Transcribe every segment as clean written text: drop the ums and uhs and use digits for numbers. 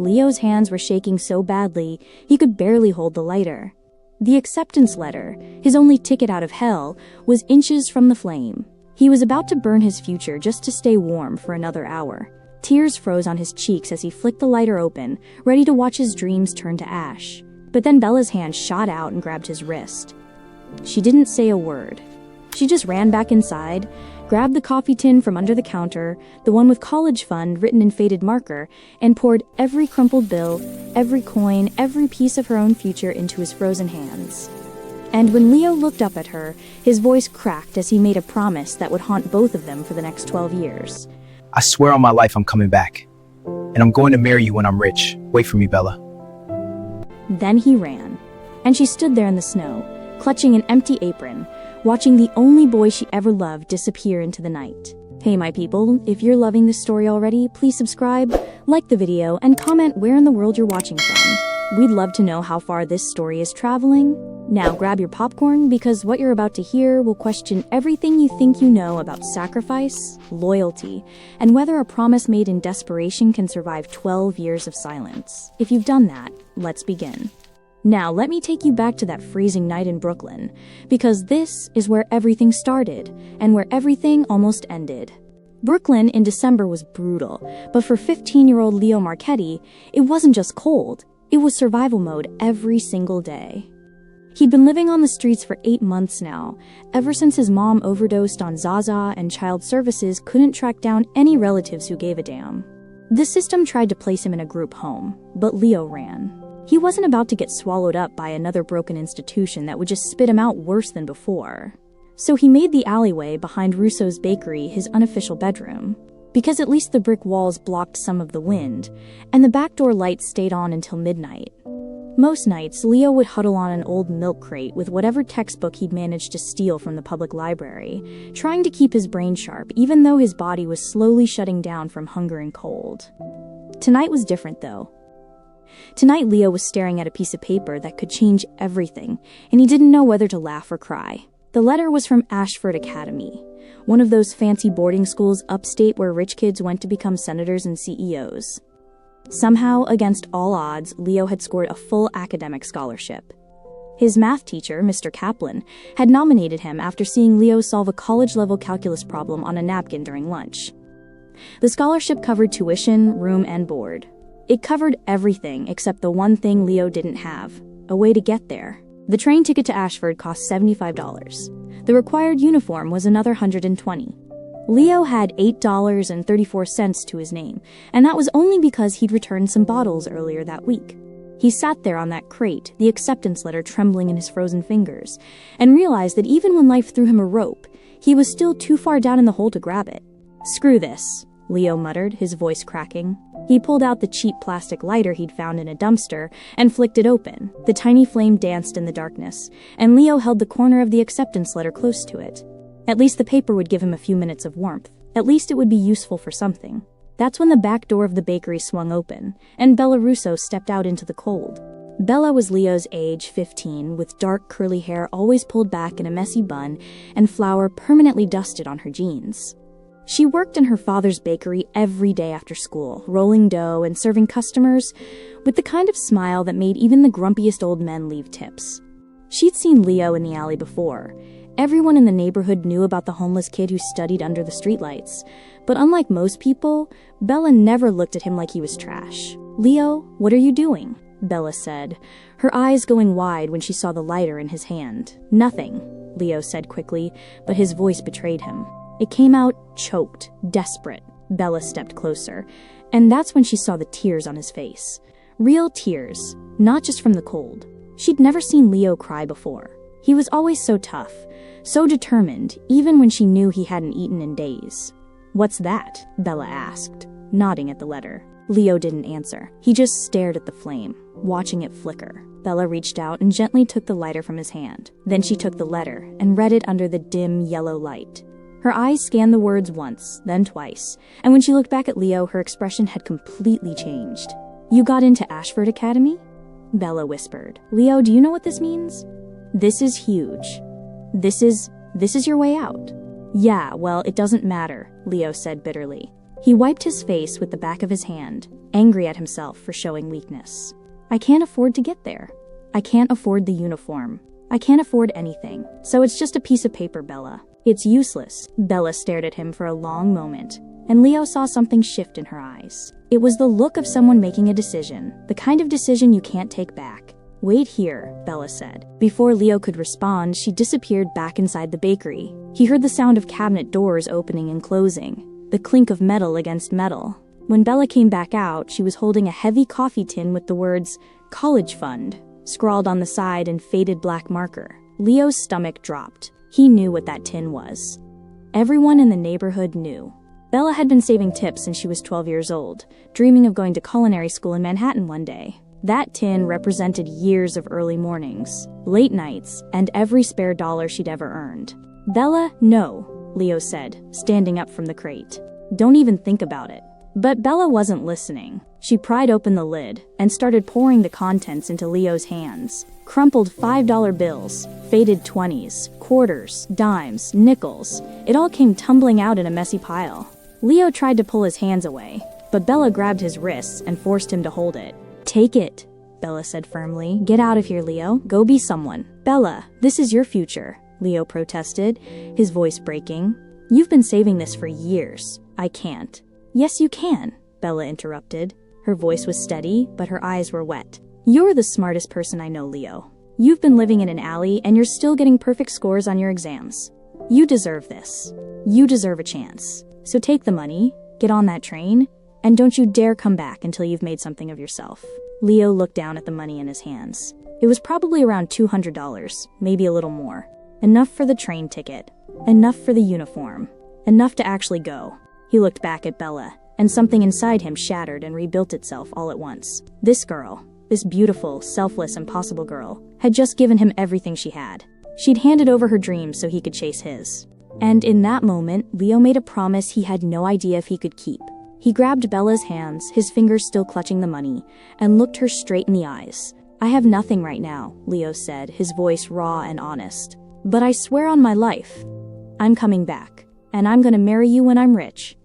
Leo's hands were shaking so badly he could barely hold the lighter. The acceptance letter, his only ticket out of hell, was inches from the flame. He was about to burn his future just to stay warm for another hour. Tears froze on his cheeks as he flicked the lighter open, ready to watch his dreams turn to ash. But then Bella's hand shot out and grabbed his wrist. She didn't say a word. She just ran back inside, grabbed the coffee tin from under the counter, the one with college fund written in faded marker, and poured every crumpled bill, every coin, every piece of her own future into his frozen hands. And when Leo looked up at her, his voice cracked as he made a promise that would haunt both of them for the next 12 years. I swear on my life I'm coming back. And I'm going to marry you when I'm rich. Wait for me, Bella. Then he ran, and she stood there in the snow, clutching an empty apron, watching the only boy she ever loved disappear into the night. Hey my people, if you're loving this story already, please subscribe, like the video, and comment where in the world you're watching from. We'd love to know how far this story is traveling. Now grab your popcorn, because what you're about to hear will question everything you think you know about sacrifice, loyalty, and whether a promise made in desperation can survive 12 years of silence. If you've done that, let's begin. Now let me take you back to that freezing night in Brooklyn, because this is where everything started, and where everything almost ended. Brooklyn in December was brutal, but for 15-year-old Leo Marchetti, it wasn't just cold, it was survival mode every single day. He'd been living on the streets for 8 months now, ever since his mom overdosed on Zaza and child services couldn't track down any relatives who gave a damn. The system tried to place him in a group home, but Leo ran. He wasn't about to get swallowed up by another broken institution that would just spit him out worse than before. So he made the alleyway behind Russo's bakery his unofficial bedroom, because at least the brick walls blocked some of the wind, and the back door lights stayed on until midnight. Most nights, Leo would huddle on an old milk crate with whatever textbook he'd managed to steal from the public library, trying to keep his brain sharp even though his body was slowly shutting down from hunger and cold. Tonight was different though. Tonight Leo was staring at a piece of paper that could change everything, and he didn't know whether to laugh or cry. The letter was from Ashford Academy, one of those fancy boarding schools upstate where rich kids went to become senators and CEOs. Somehow, against all odds, Leo had scored a full academic scholarship. His math teacher, Mr. Kaplan, had nominated him after seeing Leo solve a college-level calculus problem on a napkin during lunch. The scholarship covered tuition, room, and board. It covered everything except the one thing Leo didn't have: a way to get there. The train ticket to Ashford cost $75. The required uniform was another $120. Leo had $8.34 to his name, and that was only because he'd returned some bottles earlier that week. He sat there on that crate, the acceptance letter trembling in his frozen fingers, and realized that even when life threw him a rope, he was still too far down in the hole to grab it. "Screw this," Leo muttered, his voice cracking. He pulled out the cheap plastic lighter he'd found in a dumpster and flicked it open. The tiny flame danced in the darkness, and Leo held the corner of the acceptance letter close to it. At least the paper would give him a few minutes of warmth. At least it would be useful for something. That's when the back door of the bakery swung open, and Bella Russo stepped out into the cold. Bella was Leo's age, 15, with dark curly hair always pulled back in a messy bun and flour permanently dusted on her jeans. She worked in her father's bakery every day after school, rolling dough and serving customers with the kind of smile that made even the grumpiest old men leave tips. She'd seen Leo in the alley before. Everyone in the neighborhood knew about the homeless kid who studied under the streetlights, but unlike most people, Bella never looked at him like he was trash. "Leo, what are you doing?" Bella said, her eyes going wide when she saw the lighter in his hand. "Nothing," Leo said quickly, but his voice betrayed him. It came out choked, desperate. Bella stepped closer, and that's when she saw the tears on his face. Real tears, not just from the cold. She'd never seen Leo cry before. He was always so tough, so determined, even when she knew he hadn't eaten in days. "What's that?" Bella asked, nodding at the letter. Leo didn't answer. He just stared at the flame, watching it flicker. Bella reached out and gently took the lighter from his hand. Then she took the letter and read it under the dim yellow light. Her eyes scanned the words once, then twice, and when she looked back at Leo, her expression had completely changed. "You got into Ashford Academy?" Bella whispered. "Leo, do you know what this means?" "This is huge. This is your way out." "Yeah, well, it doesn't matter," Leo said bitterly. He wiped his face with the back of his hand. angry at himself for showing weakness. I can't afford to get there. I can't afford the uniform. I can't afford anything. So it's just a piece of paper, Bella. It's useless. Bella stared at him for a long moment, and Leo saw something shift in her eyes. It was the look of someone making a decision, the kind of decision you can't take back. Wait here, Bella said. Before Leo could respond, she disappeared back inside the bakery. He heard the sound of cabinet doors opening and closing, the clink of metal against metal. When Bella came back out, she was holding a heavy coffee tin with the words, "College Fund," scrawled on the side in faded black marker. Leo's stomach dropped. He knew what that tin was. Everyone in the neighborhood knew. Bella had been saving tips since she was 12 years old, dreaming of going to culinary school in Manhattan one day. That tin represented years of early mornings, late nights, and every spare dollar she'd ever earned. "Bella, no," Leo said, standing up from the crate. "Don't even think about it." But Bella wasn't listening. She pried open the lid and started pouring the contents into Leo's hands. Crumpled $5 bills, faded 20s, quarters, dimes, nickels. It all came tumbling out in a messy pile. Leo tried to pull his hands away, but Bella grabbed his wrists and forced him to hold it. "Take it," Bella said firmly. "Get out of here, Leo. Go be someone." "Bella, this is your future," Leo protested, his voice breaking. "You've been saving this for years. I can't." "Yes, you can," Bella interrupted. Her voice was steady, but her eyes were wet. "You're the smartest person I know, Leo. You've been living in an alley, and you're still getting perfect scores on your exams. You deserve this. You deserve a chance. So take the money, get on that train, and don't you dare come back until you've made something of yourself." Leo looked down at the money in his hands. It was probably around $200, maybe a little more. Enough for the train ticket. Enough for the uniform. Enough to actually go. He looked back at Bella, and something inside him shattered and rebuilt itself all at once. This girl, this beautiful, selfless, impossible girl, had just given him everything she had. She'd handed over her dreams so he could chase his. And in that moment, Leo made a promise he had no idea if he could keep. He grabbed Bella's hands, his fingers still clutching the money, and looked her straight in the eyes. "I have nothing right now," Leo said, his voice raw and honest. "But I swear on my life, I'm coming back, and I'm gonna marry you when I'm rich.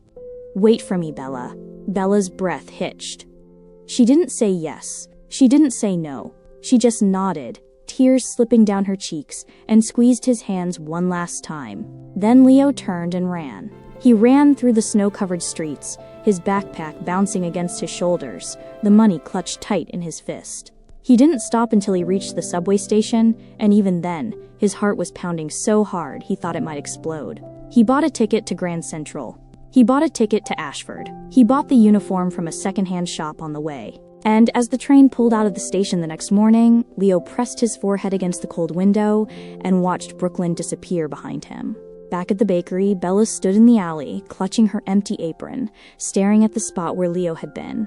Wait for me, Bella." Bella's breath hitched. She didn't say yes. She didn't say no. She just nodded, tears slipping down her cheeks, and squeezed his hands one last time. Then Leo turned and ran. He ran through the snow-covered streets, his backpack bouncing against his shoulders, the money clutched tight in his fist. He didn't stop until he reached the subway station, and even then, his heart was pounding so hard he thought it might explode. He bought a ticket to Grand Central. He bought a ticket to Ashford. He bought the uniform from a secondhand shop on the way. And as the train pulled out of the station the next morning, Leo pressed his forehead against the cold window and watched Brooklyn disappear behind him. Back at the bakery, Bella stood in the alley, clutching her empty apron, staring at the spot where Leo had been.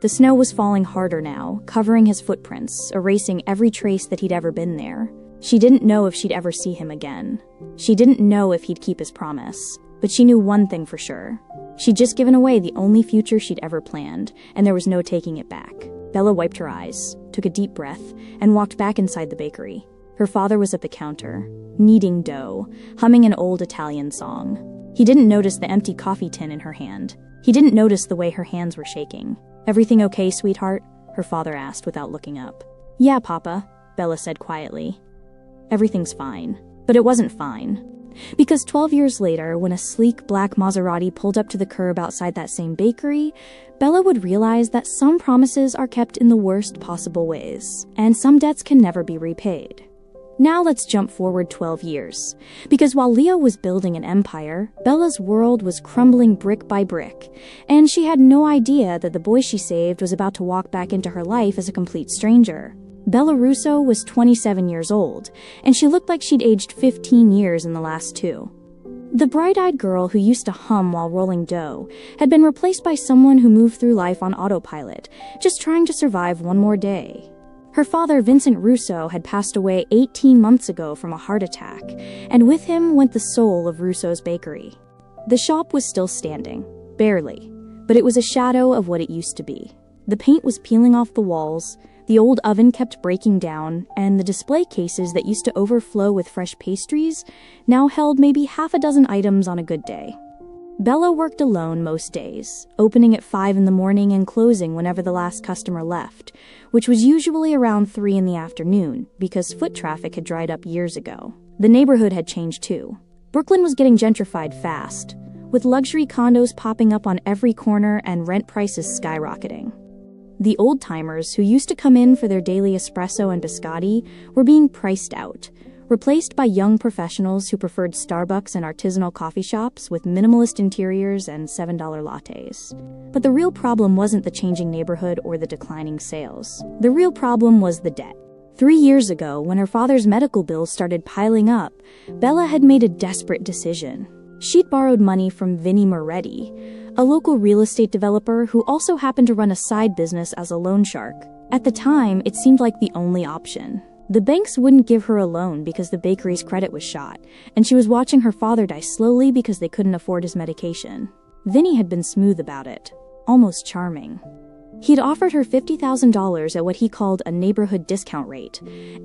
The snow was falling harder now, covering his footprints, erasing every trace that he'd ever been there. She didn't know if she'd ever see him again. She didn't know if he'd keep his promise. But she knew one thing for sure. She'd just given away the only future she'd ever planned, and there was no taking it back. Bella wiped her eyes, took a deep breath, and walked back inside the bakery. Her father was at the counter, kneading dough, humming an old Italian song. He didn't notice the empty coffee tin in her hand. He didn't notice the way her hands were shaking. "Everything okay, sweetheart?" her father asked without looking up. "Yeah, Papa," Bella said quietly. "Everything's fine." But it wasn't fine. Because 12 years later, when a sleek black Maserati pulled up to the curb outside that same bakery, Bella would realize that some promises are kept in the worst possible ways, and some debts can never be repaid. Now let's jump forward 12 years. Because while Leo was building an empire, Bella's world was crumbling brick by brick, and she had no idea that the boy she saved was about to walk back into her life as a complete stranger. Bella Russo was 27 years old, and she looked like she'd aged 15 years in the last 2. The bright-eyed girl who used to hum while rolling dough had been replaced by someone who moved through life on autopilot, just trying to survive one more day. Her father, Vincent Russo, had passed away 18 months ago from a heart attack, and with him went the soul of Russo's bakery. The shop was still standing, barely, but it was a shadow of what it used to be. The paint was peeling off the walls, the old oven kept breaking down, and the display cases that used to overflow with fresh pastries now held maybe half a dozen items on a good day. Bella worked alone most days, opening at 5 in the morning and closing whenever the last customer left, which was usually around 3 in the afternoon because foot traffic had dried up years ago. The neighborhood had changed too. Brooklyn was getting gentrified fast, with luxury condos popping up on every corner and rent prices skyrocketing. The old-timers who used to come in for their daily espresso and biscotti were being priced out, replaced by young professionals who preferred Starbucks and artisanal coffee shops with minimalist interiors and $7 lattes. But the real problem wasn't the changing neighborhood or the declining sales. The real problem was the debt. 3 years ago, when her father's medical bills started piling up, Bella had made a desperate decision. She'd borrowed money from Vinnie Moretti, a local real estate developer who also happened to run a side business as a loan shark. At the time, it seemed like the only option. The banks wouldn't give her a loan because the bakery's credit was shot, and she was watching her father die slowly because they couldn't afford his medication. Vinnie had been smooth about it, almost charming. He'd offered her $50,000 at what he called a neighborhood discount rate,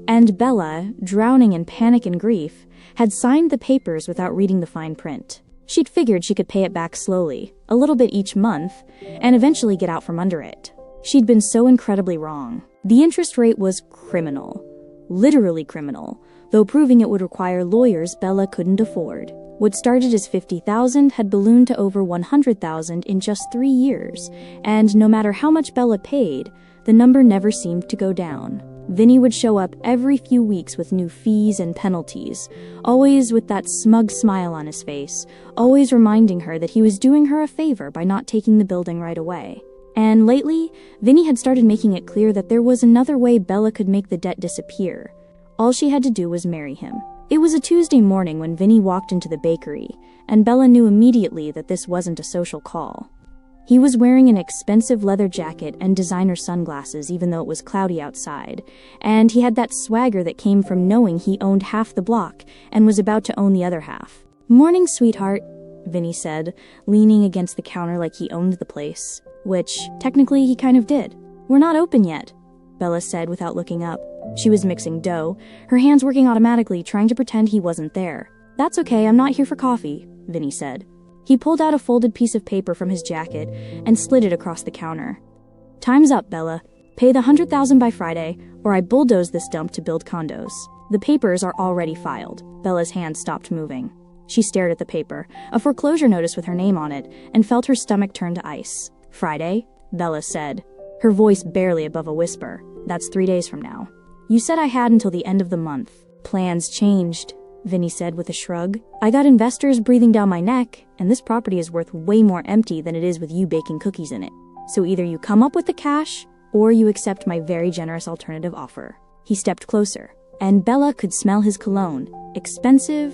and Bella, drowning in panic and grief, had signed the papers without reading the fine print. She'd figured she could pay it back slowly, a little bit each month, and eventually get out from under it. She'd been so incredibly wrong. The interest rate was criminal. Literally criminal, though proving it would require lawyers Bella couldn't afford. What started as $50,000 had ballooned to over $100,000 in just 3 years, and no matter how much Bella paid, the number never seemed to go down. Vinnie would show up every few weeks with new fees and penalties, always with that smug smile on his face, always reminding her that he was doing her a favor by not taking the building right away. And lately, Vinnie had started making it clear that there was another way Bella could make the debt disappear. All she had to do was marry him. It was a Tuesday morning when Vinnie walked into the bakery, and Bella knew immediately that this wasn't a social call. He was wearing an expensive leather jacket and designer sunglasses even though it was cloudy outside, and he had that swagger that came from knowing he owned half the block and was about to own the other half. "Morning, sweetheart," Vinnie said, leaning against the counter like he owned the place, which, technically, he kind of did. "We're not open yet," Bella said without looking up. She was mixing dough, her hands working automatically, trying to pretend he wasn't there. "That's okay, I'm not here for coffee," Vinnie said. He pulled out a folded piece of paper from his jacket and slid it across the counter. "Time's up, Bella. Pay the $100,000 by Friday, or I bulldoze this dump to build condos. The papers are already filed." Bella's hand stopped moving. She stared at the paper, a foreclosure notice with her name on it, and felt her stomach turn to ice. "Friday?" Bella said, her voice barely above a whisper. "That's 3 days from now." "You said I had until the end of the month." "Plans changed," Vinnie said with a shrug. "I got investors breathing down my neck, and this property is worth way more empty than it is with you baking cookies in it. So either you come up with the cash, or you accept my very generous alternative offer." He stepped closer, and Bella could smell his cologne, expensive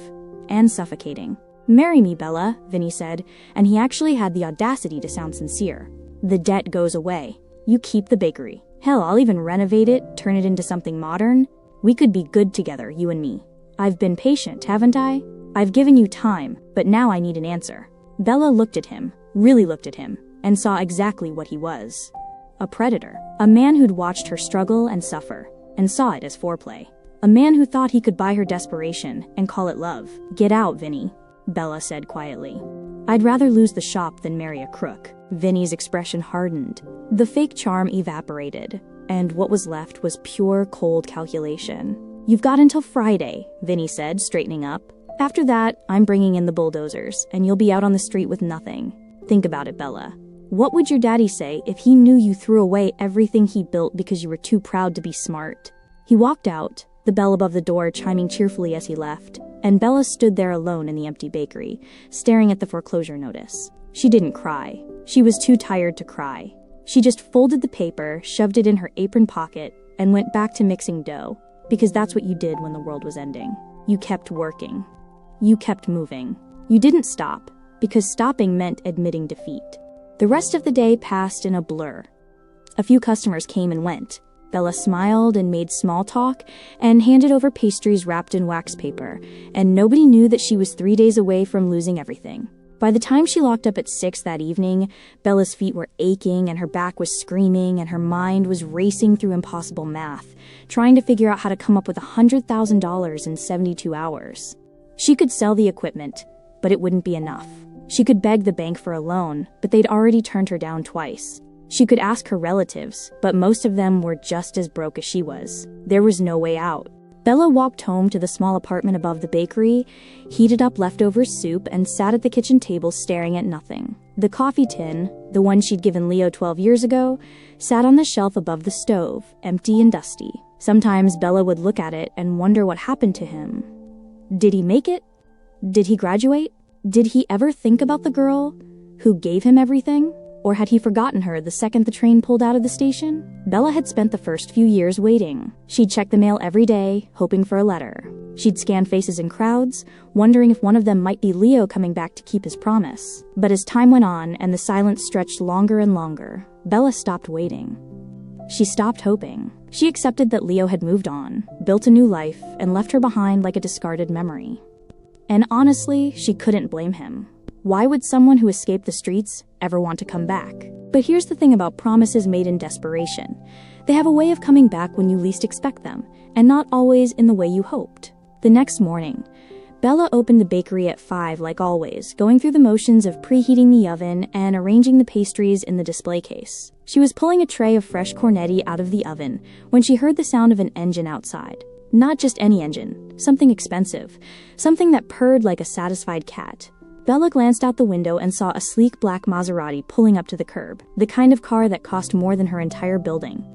and suffocating. "Marry me, Bella," Vinnie said, and he actually had the audacity to sound sincere. "The debt goes away. You keep the bakery. Hell, I'll even renovate it, turn it into something modern. We could be good together, you and me. I've been patient, haven't I? I've given you time, but now I need an answer." Bella looked at him, really looked at him, and saw exactly what he was. A predator. A man who'd watched her struggle and suffer, and saw it as foreplay. A man who thought he could buy her desperation and call it love. "Get out, Vinnie," Bella said quietly. "I'd rather lose the shop than marry a crook." Vinnie's expression hardened. The fake charm evaporated, and what was left was pure, cold calculation. "You've got until Friday," Vinnie said, straightening up. "After that, I'm bringing in the bulldozers, and you'll be out on the street with nothing. Think about it, Bella. What would your daddy say if he knew you threw away everything he built because you were too proud to be smart?" He walked out, the bell above the door chiming cheerfully as he left, and Bella stood there alone in the empty bakery, staring at the foreclosure notice. She didn't cry. She was too tired to cry. She just folded the paper, shoved it in her apron pocket, and went back to mixing dough, because that's what you did when the world was ending. You kept working. You kept moving. You didn't stop, because stopping meant admitting defeat. The rest of the day passed in a blur. A few customers came and went. Bella smiled and made small talk and handed over pastries wrapped in wax paper, and nobody knew that she was 3 days away from losing everything. By the time she locked up at 6 that evening, Bella's feet were aching and her back was screaming and her mind was racing through impossible math, trying to figure out how to come up with $100,000 in 72 hours. She could sell the equipment, but it wouldn't be enough. She could beg the bank for a loan, but they'd already turned her down twice. She could ask her relatives, but most of them were just as broke as she was. There was no way out. Bella walked home to the small apartment above the bakery, heated up leftover soup, and sat at the kitchen table staring at nothing. The coffee tin, the one she'd given Leo 12 years ago, sat on the shelf above the stove, empty and dusty. Sometimes Bella would look at it and wonder what happened to him. Did he make it? Did he graduate? Did he ever think about the girl who gave him everything? Or had he forgotten her the second the train pulled out of the station? Bella had spent the first few years waiting. She'd check the mail every day, hoping for a letter. She'd scan faces in crowds, wondering if one of them might be Leo coming back to keep his promise. But as time went on and the silence stretched longer and longer, Bella stopped waiting. She stopped hoping. She accepted that Leo had moved on, built a new life, and left her behind like a discarded memory. And honestly, she couldn't blame him. Why would someone who escaped the streets ever want to come back? But here's the thing about promises made in desperation. They have a way of coming back when you least expect them, and not always in the way you hoped. The next morning, Bella opened the bakery at 5 like always, going through the motions of preheating the oven and arranging the pastries in the display case. She was pulling a tray of fresh cornetti out of the oven when she heard the sound of an engine outside. Not just any engine, something expensive, something that purred like a satisfied cat. Bella glanced out the window and saw a sleek black Maserati pulling up to the curb, the kind of car that cost more than her entire building.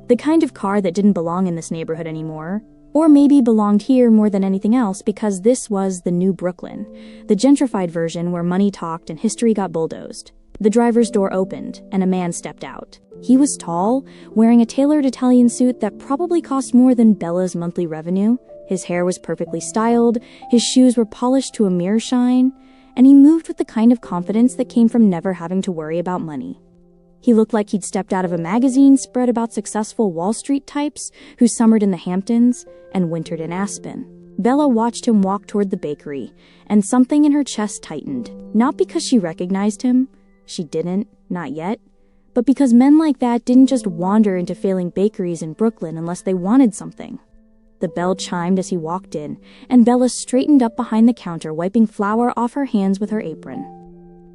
The kind of car that didn't belong in this neighborhood anymore, or maybe belonged here more than anything else because this was the new Brooklyn, the gentrified version where money talked and history got bulldozed. The driver's door opened, and a man stepped out. He was tall, wearing a tailored Italian suit that probably cost more than Bella's monthly revenue. His hair was perfectly styled, his shoes were polished to a mere shine, and he moved with the kind of confidence that came from never having to worry about money. He looked like he'd stepped out of a magazine spread about successful Wall Street types who summered in the Hamptons and wintered in Aspen. Bella watched him walk toward the bakery, and something in her chest tightened. Not because she recognized him. She didn't, not yet. But because men like that didn't just wander into failing bakeries in Brooklyn unless they wanted something. The bell chimed as he walked in, and Bella straightened up behind the counter, wiping flour off her hands with her apron.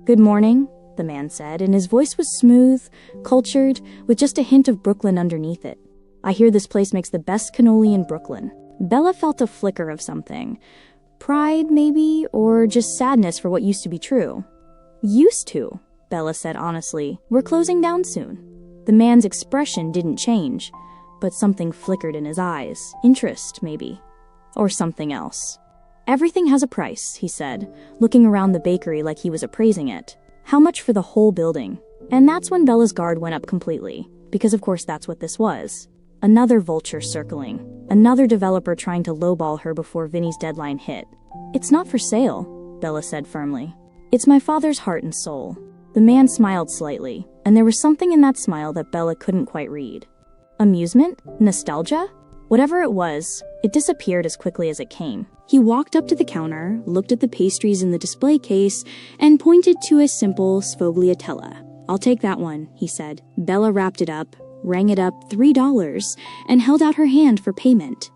"Good morning," the man said, and his voice was smooth, cultured, with just a hint of Brooklyn underneath it. "I hear this place makes the best cannoli in Brooklyn." Bella felt a flicker of something. Pride, maybe, or just sadness for what used to be true. "Used to," Bella said honestly. "We're closing down soon." The man's expression didn't change, but something flickered in his eyes. Interest, maybe. Or something else. "Everything has a price," he said, looking around the bakery like he was appraising it. "How much for the whole building?" And that's when Bella's guard went up completely, because of course that's what this was. Another vulture circling. Another developer trying to lowball her before Vinny's deadline hit. "It's not for sale," Bella said firmly. "It's my father's heart and soul." The man smiled slightly, and there was something in that smile that Bella couldn't quite read. Amusement? Nostalgia? Whatever it was, it disappeared as quickly as it came. He walked up to the counter, looked at the pastries in the display case, and pointed to a simple sfogliatella. "I'll take that one," he said. Bella wrapped it up, rang it up $3, and held out her hand for payment.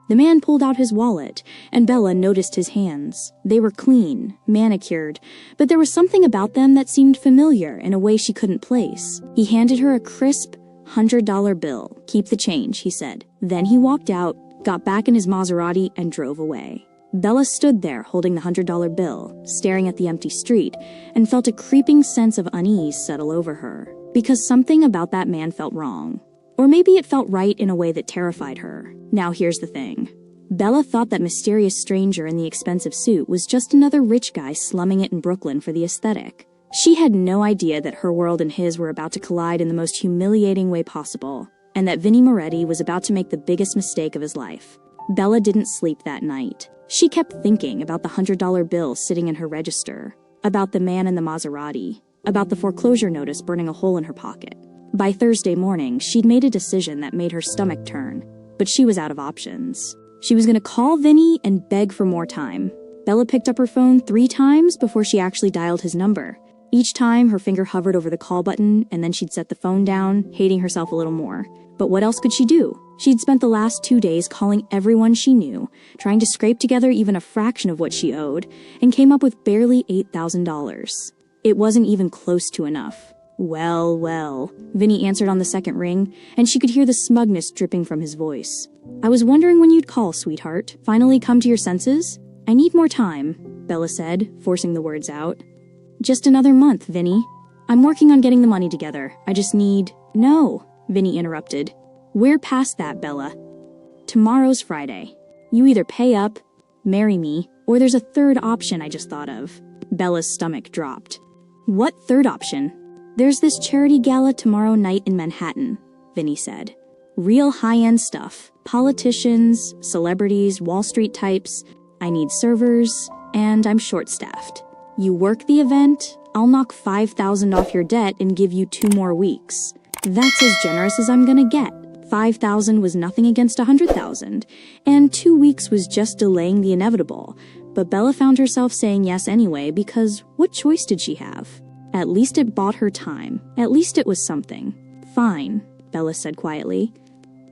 The man pulled out his wallet, and Bella noticed his hands. They were clean, manicured, but there was something about them that seemed familiar in a way she couldn't place. He handed her a crisp, $100 bill. "Keep the change," he said. Then he walked out, got back in his Maserati, and drove away. Bella stood there holding the $100 bill, staring at the empty street, and felt a creeping sense of unease settle over her. Because something about that man felt wrong. Or maybe it felt right in a way that terrified her. Now here's the thing. Bella thought that mysterious stranger in the expensive suit was just another rich guy slumming it in Brooklyn for the aesthetic. She had no idea that her world and his were about to collide in the most humiliating way possible, and that Vinny Moretti was about to make the biggest mistake of his life. Bella didn't sleep that night. She kept thinking about the $100 bill sitting in her register, about the man in the Maserati, about the foreclosure notice burning a hole in her pocket. By Thursday morning, she'd made a decision that made her stomach turn, but she was out of options. She was going to call Vinny and beg for more time. Bella picked up her phone 3 times before she actually dialed his number. Each time, her finger hovered over the call button, and then she'd set the phone down, hating herself a little more. But what else could she do? She'd spent the last 2 days calling everyone she knew, trying to scrape together even a fraction of what she owed, and came up with barely $8,000. It wasn't even close to enough. Well, well, Vinny answered on the second ring, and she could hear the smugness dripping from his voice. I was wondering when you'd call, sweetheart. Finally come to your senses? I need more time, Bella said, forcing the words out. Just another month, Vinny. I'm working on getting the money together. I just need... No, Vinny interrupted. We're past that, Bella. Tomorrow's Friday. You either pay up, marry me, or there's a third option I just thought of. Bella's stomach dropped. What third option? There's this charity gala tomorrow night in Manhattan, Vinny said. Real high-end stuff. Politicians, celebrities, Wall Street types. I need servers, and I'm short-staffed. You work the event, I'll knock $5,000 off your debt and give you 2 more weeks. That's as generous as I'm gonna get. $5,000 was nothing against $100,000, and 2 weeks was just delaying the inevitable. But Bella found herself saying yes anyway because what choice did she have? At least it bought her time. At least it was something. Fine, Bella said quietly.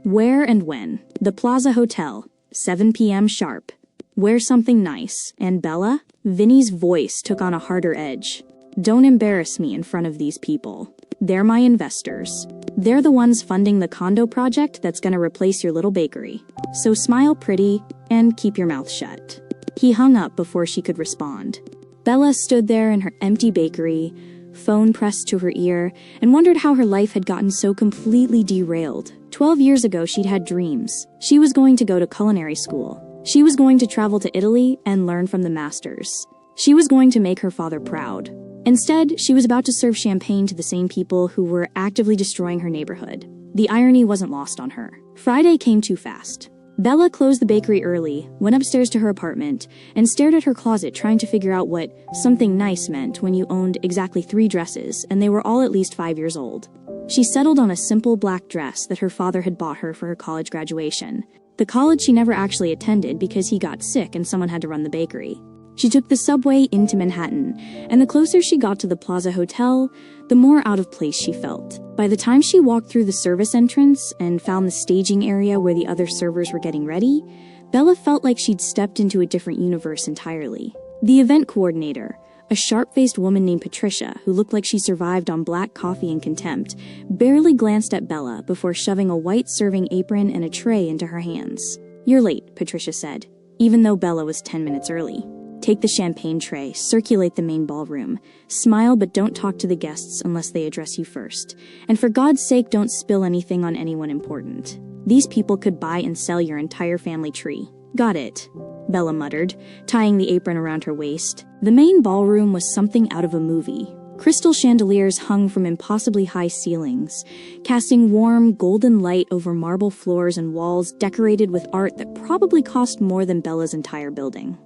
Where and when? The Plaza Hotel, 7 p.m. sharp. Wear something nice. And Bella? Vinny's voice took on a harder edge. Don't embarrass me in front of these people. They're my investors. They're the ones funding the condo project that's gonna replace your little bakery. So smile pretty and keep your mouth shut. He hung up before she could respond. Bella stood there in her empty bakery, phone pressed to her ear, and wondered how her life had gotten so completely derailed. 12 years ago, she'd had dreams. She was going to go to culinary school. She was going to travel to Italy and learn from the masters. She was going to make her father proud. Instead, she was about to serve champagne to the same people who were actively destroying her neighborhood. The irony wasn't lost on her. Friday came too fast. Bella closed the bakery early, went upstairs to her apartment, and stared at her closet trying to figure out what something nice meant when you owned exactly 3 dresses and they were all at least 5 years old. She settled on a simple black dress that her father had bought her for her college graduation. The college she never actually attended because he got sick and someone had to run the bakery. She took the subway into Manhattan, and the closer she got to the Plaza Hotel, the more out of place she felt. By the time she walked through the service entrance and found the staging area where the other servers were getting ready, Bella felt like she'd stepped into a different universe entirely. The event coordinator, a sharp-faced woman named Patricia who looked like she survived on black coffee and contempt, barely glanced at Bella before shoving a white serving apron and a tray into her hands. "You're late," Patricia said, even though Bella was 10 minutes early. Take the champagne tray, circulate the main ballroom. Smile but don't talk to the guests unless they address you first. And for God's sake, don't spill anything on anyone important. These people could buy and sell your entire family tree. Got it, Bella muttered, tying the apron around her waist. The main ballroom was something out of a movie. Crystal chandeliers hung from impossibly high ceilings, casting warm, golden light over marble floors and walls decorated with art that probably cost more than Bella's entire building.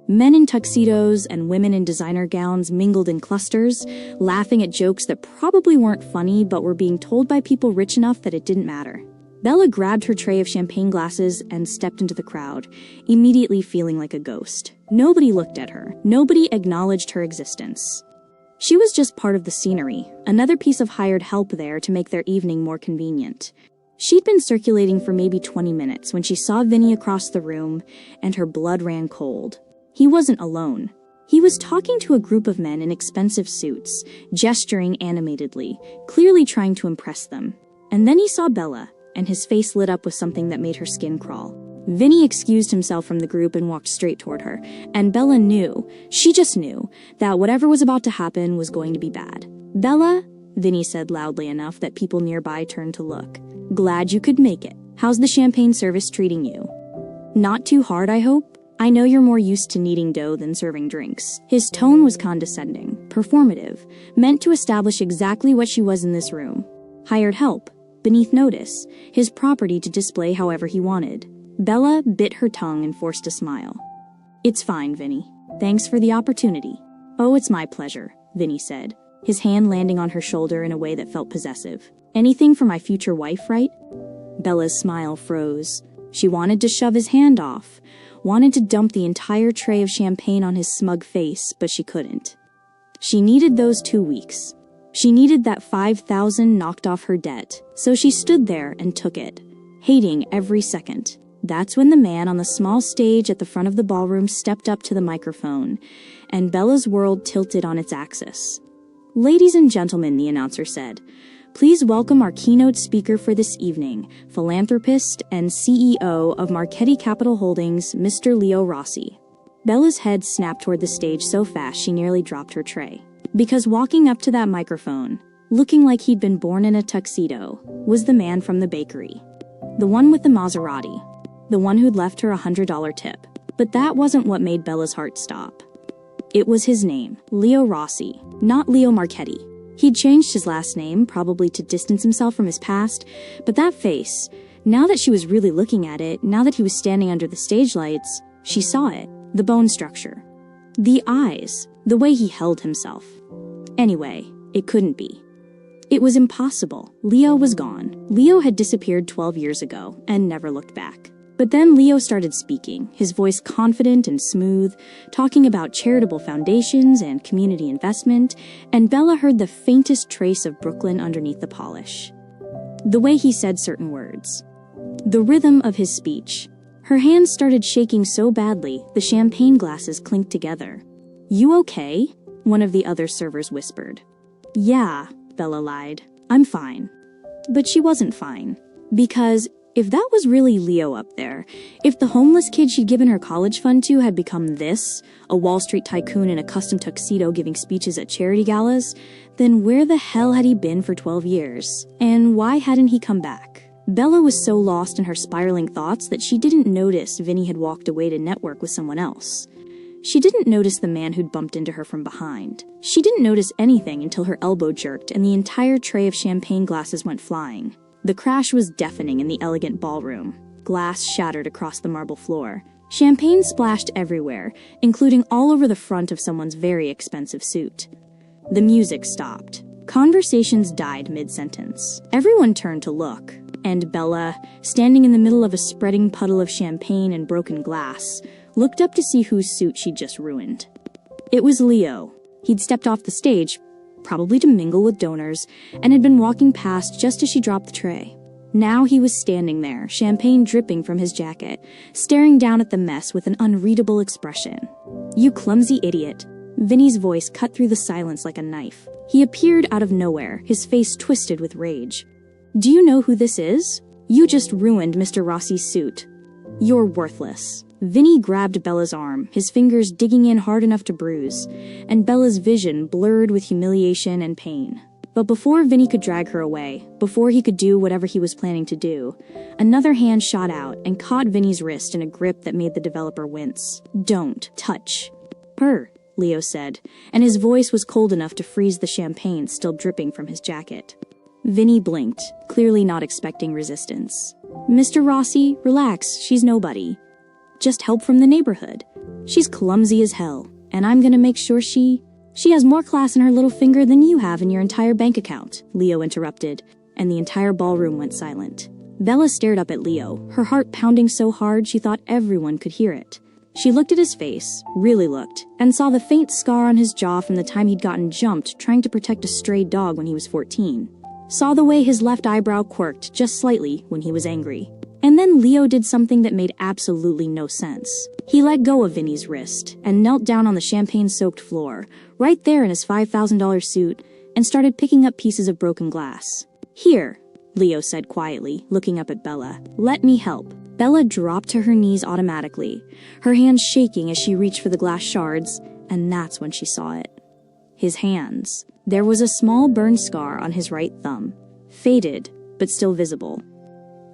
Men in tuxedos and women in designer gowns mingled in clusters, laughing at jokes that probably weren't funny but were being told by people rich enough that it didn't matter. Bella grabbed her tray of champagne glasses and stepped into the crowd, immediately feeling like a ghost. Nobody looked at her. Nobody acknowledged her existence. She was just part of the scenery, another piece of hired help there to make their evening more convenient. She'd been circulating for maybe 20 minutes when she saw Vinny across the room, and her blood ran cold. He wasn't alone. He was talking to a group of men in expensive suits, gesturing animatedly, clearly trying to impress them. And then he saw Bella, and his face lit up with something that made her skin crawl. Vinny excused himself from the group and walked straight toward her, and Bella knew, she just knew, that whatever was about to happen was going to be bad. "Bella," Vinny said loudly enough that people nearby turned to look. "Glad you could make it. How's the champagne service treating you? Not too hard, I hope? I know you're more used to kneading dough than serving drinks." His tone was condescending, performative, meant to establish exactly what she was in this room. Hired help, beneath notice, his property to display however he wanted. Bella bit her tongue and forced a smile. "It's fine, Vinny. Thanks for the opportunity." "Oh, it's my pleasure," Vinny said, his hand landing on her shoulder in a way that felt possessive. "Anything for my future wife, right?" Bella's smile froze. She wanted to shove his hand off, wanted to dump the entire tray of champagne on his smug face, but she couldn't. She needed those 2 weeks. She needed that $5,000 knocked off her debt, so she stood there and took it, hating every second. That's when the man on the small stage at the front of the ballroom stepped up to the microphone, and Bella's world tilted on its axis. "Ladies and gentlemen," the announcer said, "please welcome our keynote speaker for this evening, philanthropist and CEO of Marchetti Capital Holdings, Mr. Leo Rossi." Bella's head snapped toward the stage so fast she nearly dropped her tray. Because walking up to that microphone, looking like he'd been born in a tuxedo, was the man from the bakery. The one with the Maserati. The one who'd left her a $100 tip. But that wasn't what made Bella's heart stop. It was his name, Leo Rossi, not Leo Marchetti. He'd changed his last name, probably to distance himself from his past, but that face, now that she was really looking at it, now that he was standing under the stage lights, she saw it, the bone structure. The eyes, the way he held himself. Anyway, it couldn't be. It was impossible. Leo was gone. Leo had disappeared 12 years ago and never looked back. But then Leo started speaking, his voice confident and smooth, talking about charitable foundations and community investment, and Bella heard the faintest trace of Brooklyn underneath the polish. The way he said certain words. The rhythm of his speech. Her hands started shaking so badly, the champagne glasses clinked together. "You okay?" one of the other servers whispered. "Yeah," Bella lied. "I'm fine." But she wasn't fine. Because if that was really Leo up there, if the homeless kid she'd given her college fund to had become this, a Wall Street tycoon in a custom tuxedo giving speeches at charity galas, then where the hell had he been for 12 years? And why hadn't he come back? Bella was so lost in her spiraling thoughts that she didn't notice Vinny had walked away to network with someone else. She didn't notice the man who'd bumped into her from behind. She didn't notice anything until her elbow jerked and the entire tray of champagne glasses went flying. The crash was deafening in the elegant ballroom. Glass shattered across the marble floor. Champagne splashed everywhere, including all over the front of someone's very expensive suit. The music stopped. Conversations died mid-sentence. Everyone turned to look, and Bella, standing in the middle of a spreading puddle of champagne and broken glass, looked up to see whose suit she'd just ruined. It was Leo. He'd stepped off the stage, probably to mingle with donors, and had been walking past just as she dropped the tray. Now he was standing there, champagne dripping from his jacket, staring down at the mess with an unreadable expression. "You clumsy idiot." Vinny's voice cut through the silence like a knife. He appeared out of nowhere, his face twisted with rage. "Do you know who this is? You just ruined Mr. Rossi's suit. You're worthless." Vinny grabbed Bella's arm, his fingers digging in hard enough to bruise, and Bella's vision blurred with humiliation and pain. But before Vinny could drag her away, before he could do whatever he was planning to do, another hand shot out and caught Vinny's wrist in a grip that made the developer wince. "Don't touch her," Leo said, and his voice was cold enough to freeze the champagne still dripping from his jacket. Vinny blinked, clearly not expecting resistance. "Mr. Rossi, relax, she's nobody. Just help from the neighborhood. She's clumsy as hell, and I'm gonna make sure she has more class in her little finger than you have in your entire bank account," Leo interrupted, and the entire ballroom went silent. Bella stared up at Leo, her heart pounding so hard she thought everyone could hear it. She looked at his face, really looked, and saw the faint scar on his jaw from the time he'd gotten jumped trying to protect a stray dog when he was 14. Saw the way his left eyebrow quirked just slightly when he was angry. And then Leo did something that made absolutely no sense. He let go of Vinny's wrist and knelt down on the champagne-soaked floor, right there in his $5,000 suit, and started picking up pieces of broken glass. "Here," Leo said quietly, looking up at Bella. "Let me help." Bella dropped to her knees automatically, her hands shaking as she reached for the glass shards, and that's when she saw it. His hands. There was a small burn scar on his right thumb, faded, but still visible.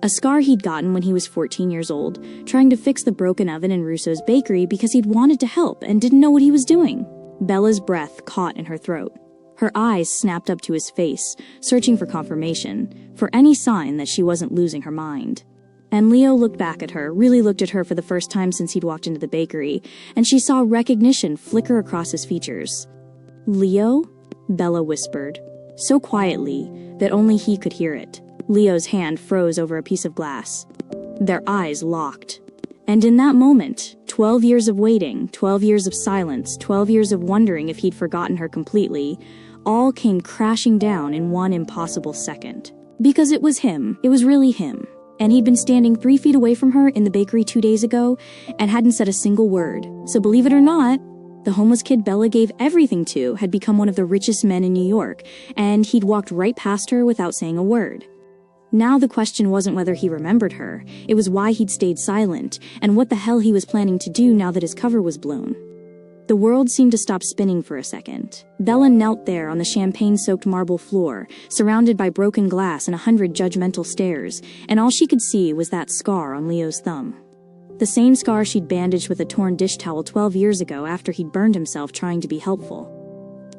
A scar he'd gotten when he was 14 years old, trying to fix the broken oven in Russo's bakery because he'd wanted to help and didn't know what he was doing. Bella's breath caught in her throat. Her eyes snapped up to his face, searching for confirmation, for any sign that she wasn't losing her mind. And Leo looked back at her, really looked at her for the first time since he'd walked into the bakery, and she saw recognition flicker across his features. "Leo?" Bella whispered, so quietly that only he could hear it. Leo's hand froze over a piece of glass. Their eyes locked. And in that moment, 12 years of waiting, 12 years of silence, 12 years of wondering if he'd forgotten her completely, all came crashing down in one impossible second. Because it was him. It was really him. And he'd been standing 3 feet away from her in the bakery 2 days ago and hadn't said a single word. So believe it or not, the homeless kid Bella gave everything to had become one of the richest men in New York, and he'd walked right past her without saying a word. Now the question wasn't whether he remembered her, it was why he'd stayed silent, and what the hell he was planning to do now that his cover was blown. The world seemed to stop spinning for a second. Bella knelt there on the champagne-soaked marble floor, surrounded by broken glass and 100 judgmental stares, and all she could see was that scar on Leo's thumb. The same scar she'd bandaged with a torn dish towel 12 years ago after he'd burned himself trying to be helpful.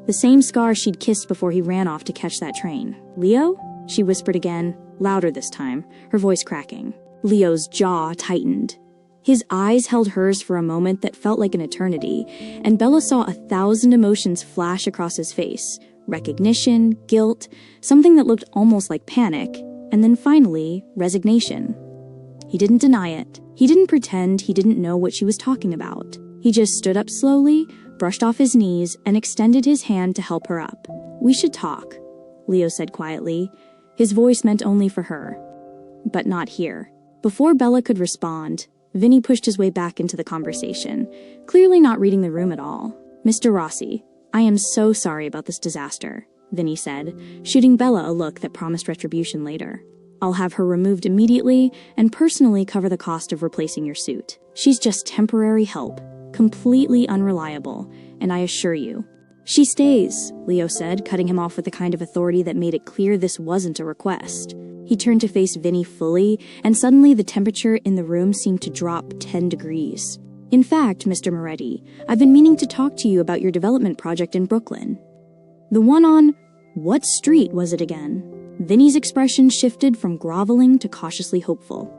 The same scar she'd kissed before he ran off to catch that train. "Leo?" she whispered again, louder this time, her voice cracking. Leo's jaw tightened. His eyes held hers for a moment that felt like an eternity, and Bella saw 1,000 emotions flash across his face. Recognition, guilt, something that looked almost like panic, and then finally, resignation. He didn't deny it. He didn't pretend he didn't know what she was talking about. He just stood up slowly, brushed off his knees, and extended his hand to help her up. "We should talk," Leo said quietly. His voice meant only for her. But not here. Before Bella could respond, Vinny pushed his way back into the conversation, clearly not reading the room at all. "Mr. Rossi, I am so sorry about this disaster," Vinny said, shooting Bella a look that promised retribution later. "I'll have her removed immediately and personally cover the cost of replacing your suit. She's just temporary help, completely unreliable, and I assure you." "She stays," Leo said, cutting him off with the kind of authority that made it clear this wasn't a request. He turned to face Vinny fully, and suddenly the temperature in the room seemed to drop 10 degrees. "In fact, Mr. Moretti, I've been meaning to talk to you about your development project in Brooklyn." "The one on... what street was it again?" Vinny's expression shifted from groveling to cautiously hopeful.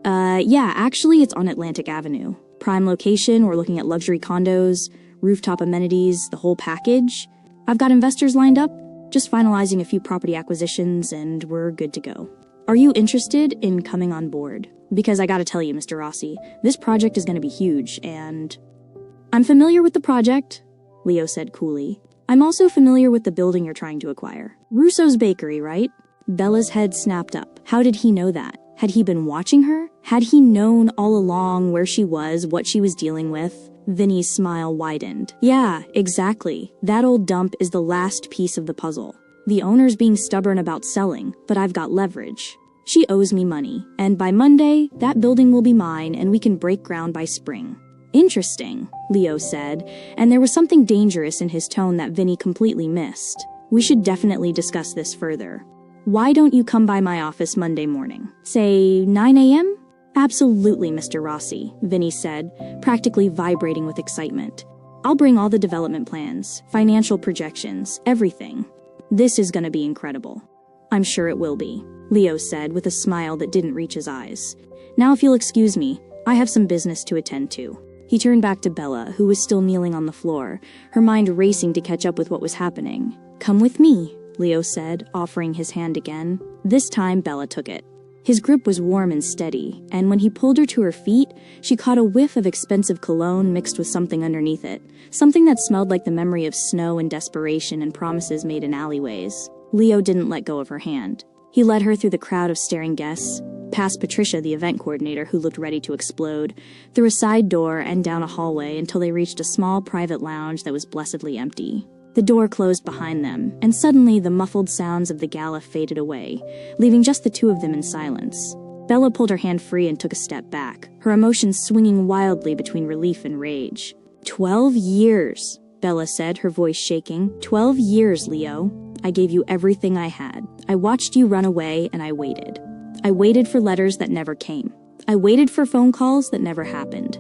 Yeah, actually it's on Atlantic Avenue. Prime location, we're looking at luxury condos, rooftop amenities, the whole package. I've got investors lined up, just finalizing a few property acquisitions, and we're good to go. Are you interested in coming on board? Because I gotta tell you, Mr. Rossi, this project is gonna be huge, and... "I'm familiar with the project," Leo said coolly. "I'm also familiar with the building you're trying to acquire. Russo's Bakery, right?" Bella's head snapped up. How did he know that? Had he been watching her? Had he known all along where she was, what she was dealing with? Vinny's smile widened. "Yeah, exactly. That old dump is the last piece of the puzzle. The owner's being stubborn about selling, but I've got leverage. She owes me money, and by Monday, that building will be mine and we can break ground by spring." "Interesting," Leo said, and there was something dangerous in his tone that Vinny completely missed. "We should definitely discuss this further. Why don't you come by my office Monday morning? Say 9 a.m.? "Absolutely, Mr. Rossi," Vinny said, practically vibrating with excitement. "I'll bring all the development plans, financial projections, everything. This is gonna be incredible." "I'm sure it will be," Leo said with a smile that didn't reach his eyes. "Now if you'll excuse me, I have some business to attend to." He turned back to Bella, who was still kneeling on the floor, her mind racing to catch up with what was happening. "Come with me," Leo said, offering his hand again. This time Bella took it. His grip was warm and steady, and when he pulled her to her feet, she caught a whiff of expensive cologne mixed with something underneath it, something that smelled like the memory of snow and desperation and promises made in alleyways. Leo didn't let go of her hand. He led her through the crowd of staring guests, past Patricia, the event coordinator who looked ready to explode, through a side door and down a hallway until they reached a small private lounge that was blessedly empty. The door closed behind them, and suddenly the muffled sounds of the gala faded away, leaving just the two of them in silence. Bella pulled her hand free and took a step back, her emotions swinging wildly between relief and rage. 12 years, Bella said, her voice shaking. 12 years, Leo. I gave you everything I had. I watched you run away, and I waited. I waited for letters that never came. I waited for phone calls that never happened.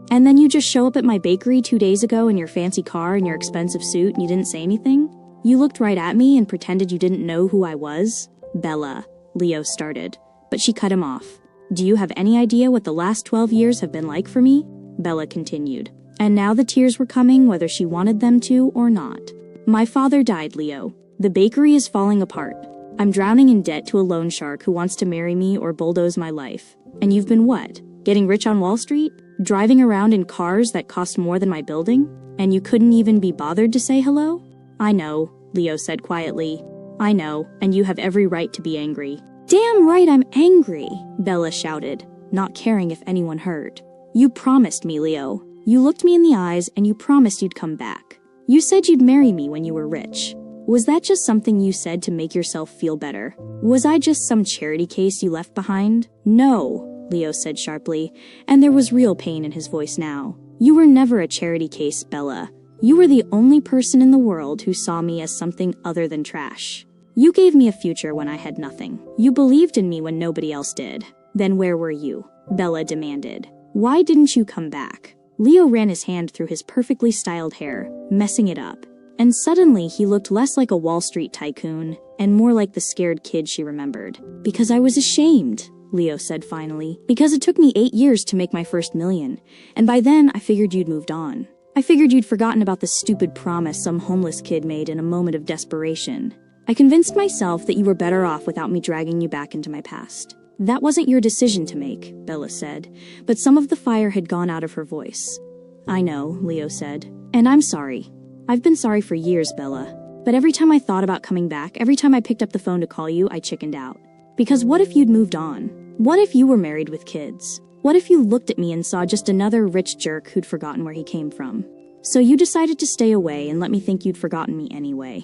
And then you just show up at my bakery 2 days ago in your fancy car and your expensive suit and you didn't say anything? You looked right at me and pretended you didn't know who I was? Bella, Leo started, but she cut him off. Do you have any idea what the last 12 years have been like for me? Bella continued. And now the tears were coming whether she wanted them to or not. My father died, Leo. The bakery is falling apart. I'm drowning in debt to a loan shark who wants to marry me or bulldoze my life. And you've been what? Getting rich on Wall Street? Driving around in cars that cost more than my building? And you couldn't even be bothered to say hello? I know, Leo said quietly. I know, and you have every right to be angry. Damn right I'm angry, Bella shouted, not caring if anyone heard. You promised me, Leo. You looked me in the eyes and you promised you'd come back. You said you'd marry me when you were rich. Was that just something you said to make yourself feel better? Was I just some charity case you left behind? No, Leo said sharply, and there was real pain in his voice now. You were never a charity case, Bella. You were the only person in the world who saw me as something other than trash. You gave me a future when I had nothing. You believed in me when nobody else did. Then where were you? Bella demanded. Why didn't you come back? Leo ran his hand through his perfectly styled hair, messing it up. And suddenly he looked less like a Wall Street tycoon and more like the scared kid she remembered. Because I was ashamed, Leo said finally. Because it took me 8 years to make my first million. And by then I figured you'd moved on. I figured you'd forgotten about the stupid promise some homeless kid made in a moment of desperation. I convinced myself that you were better off without me dragging you back into my past. That wasn't your decision to make, Bella said, but some of the fire had gone out of her voice. I know, Leo said, and I'm sorry. I've been sorry for years, Bella. But every time I thought about coming back, every time I picked up the phone to call you, I chickened out. Because what if you'd moved on? What if you were married with kids? What if you looked at me and saw just another rich jerk who'd forgotten where he came from? So you decided to stay away and let me think you'd forgotten me anyway.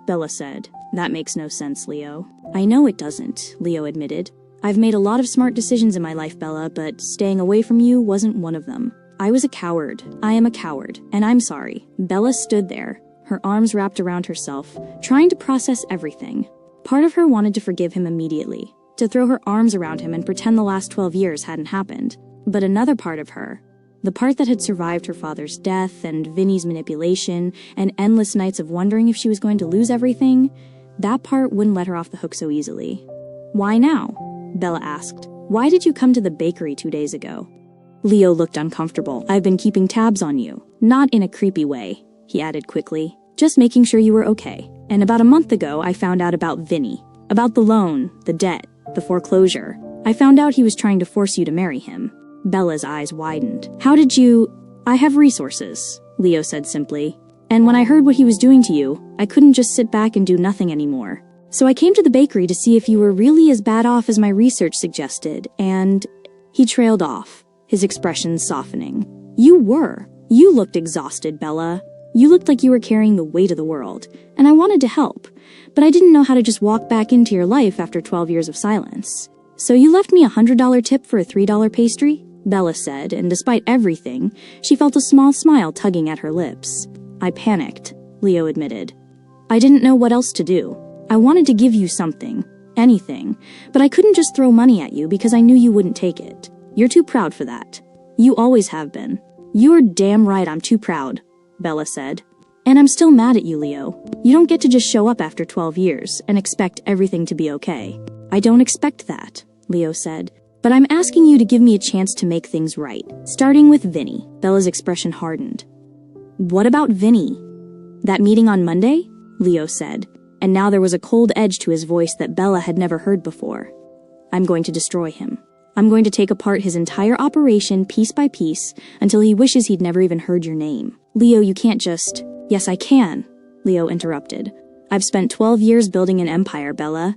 Bella said, That makes no sense, Leo. I know it doesn't, Leo admitted. I've made a lot of smart decisions in my life, Bella, but staying away from you wasn't one of them. I was a coward. I am a coward, and I'm sorry. Bella stood there, her arms wrapped around herself, trying to process everything. Part of her wanted to forgive him immediately, to throw her arms around him and pretend the last 12 years hadn't happened. But another part of her, the part that had survived her father's death and Vinny's manipulation and endless nights of wondering if she was going to lose everything, that part wouldn't let her off the hook so easily. Why now? Bella asked. Why did you come to the bakery 2 days ago? Leo looked uncomfortable. I've been keeping tabs on you. Not in a creepy way, he added quickly. Just making sure you were okay. And about a month ago, I found out about Vinny. About the loan, the debt, the foreclosure. I found out he was trying to force you to marry him. Bella's eyes widened. How did you... I have resources, Leo said simply. And when I heard what he was doing to you, I couldn't just sit back and do nothing anymore. So I came to the bakery to see if you were really as bad off as my research suggested, and... He trailed off, his expression softening. You were. You looked exhausted, Bella. You looked like you were carrying the weight of the world, and I wanted to help, but I didn't know how to just walk back into your life after 12 years of silence. So you left me a $100 tip for a $3 pastry? Bella said, and despite everything, she felt a small smile tugging at her lips. I panicked, Leo admitted. I didn't know what else to do. I wanted to give you something, anything, but I couldn't just throw money at you because I knew you wouldn't take it. You're too proud for that. You always have been. You're damn right I'm too proud, Bella said. And I'm still mad at you, Leo. You don't get to just show up after 12 years and expect everything to be okay. I don't expect that, Leo said. But I'm asking you to give me a chance to make things right, starting with Vinny. Bella's expression hardened. What about Vinny? That meeting on Monday? Leo said, and now there was a cold edge to his voice that Bella had never heard before. I'm going to destroy him. I'm going to take apart his entire operation piece by piece until he wishes he'd never even heard your name. Leo, you can't just... Yes, I can, Leo interrupted. I've spent 12 years building an empire, Bella.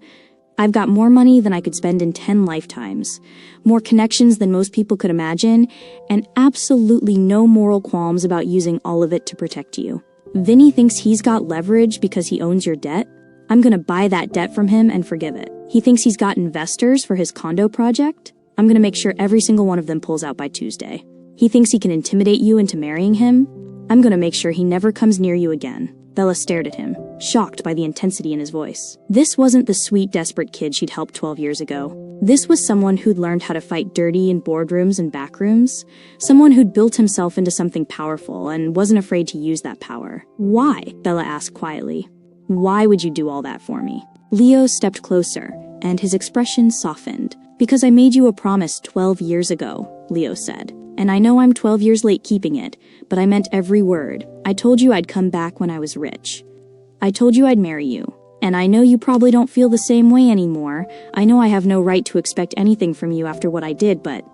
I've got more money than I could spend in 10 lifetimes, more connections than most people could imagine, and absolutely no moral qualms about using all of it to protect you. Vinny thinks he's got leverage because he owns your debt. I'm gonna buy that debt from him and forgive it. He thinks he's got investors for his condo project. I'm gonna make sure every single one of them pulls out by Tuesday. He thinks he can intimidate you into marrying him. I'm gonna make sure he never comes near you again. Bella stared at him, shocked by the intensity in his voice. This wasn't the sweet, desperate kid she'd helped 12 years ago. This was someone who'd learned how to fight dirty in boardrooms and backrooms. Someone who'd built himself into something powerful and wasn't afraid to use that power. Why? Bella asked quietly. Why would you do all that for me? Leo stepped closer, and his expression softened. Because I made you a promise 12 years ago, Leo said. And I know I'm 12 years late keeping it, but I meant every word. I told you I'd come back when I was rich. I told you I'd marry you. And I know you probably don't feel the same way anymore. I know I have no right to expect anything from you after what I did, but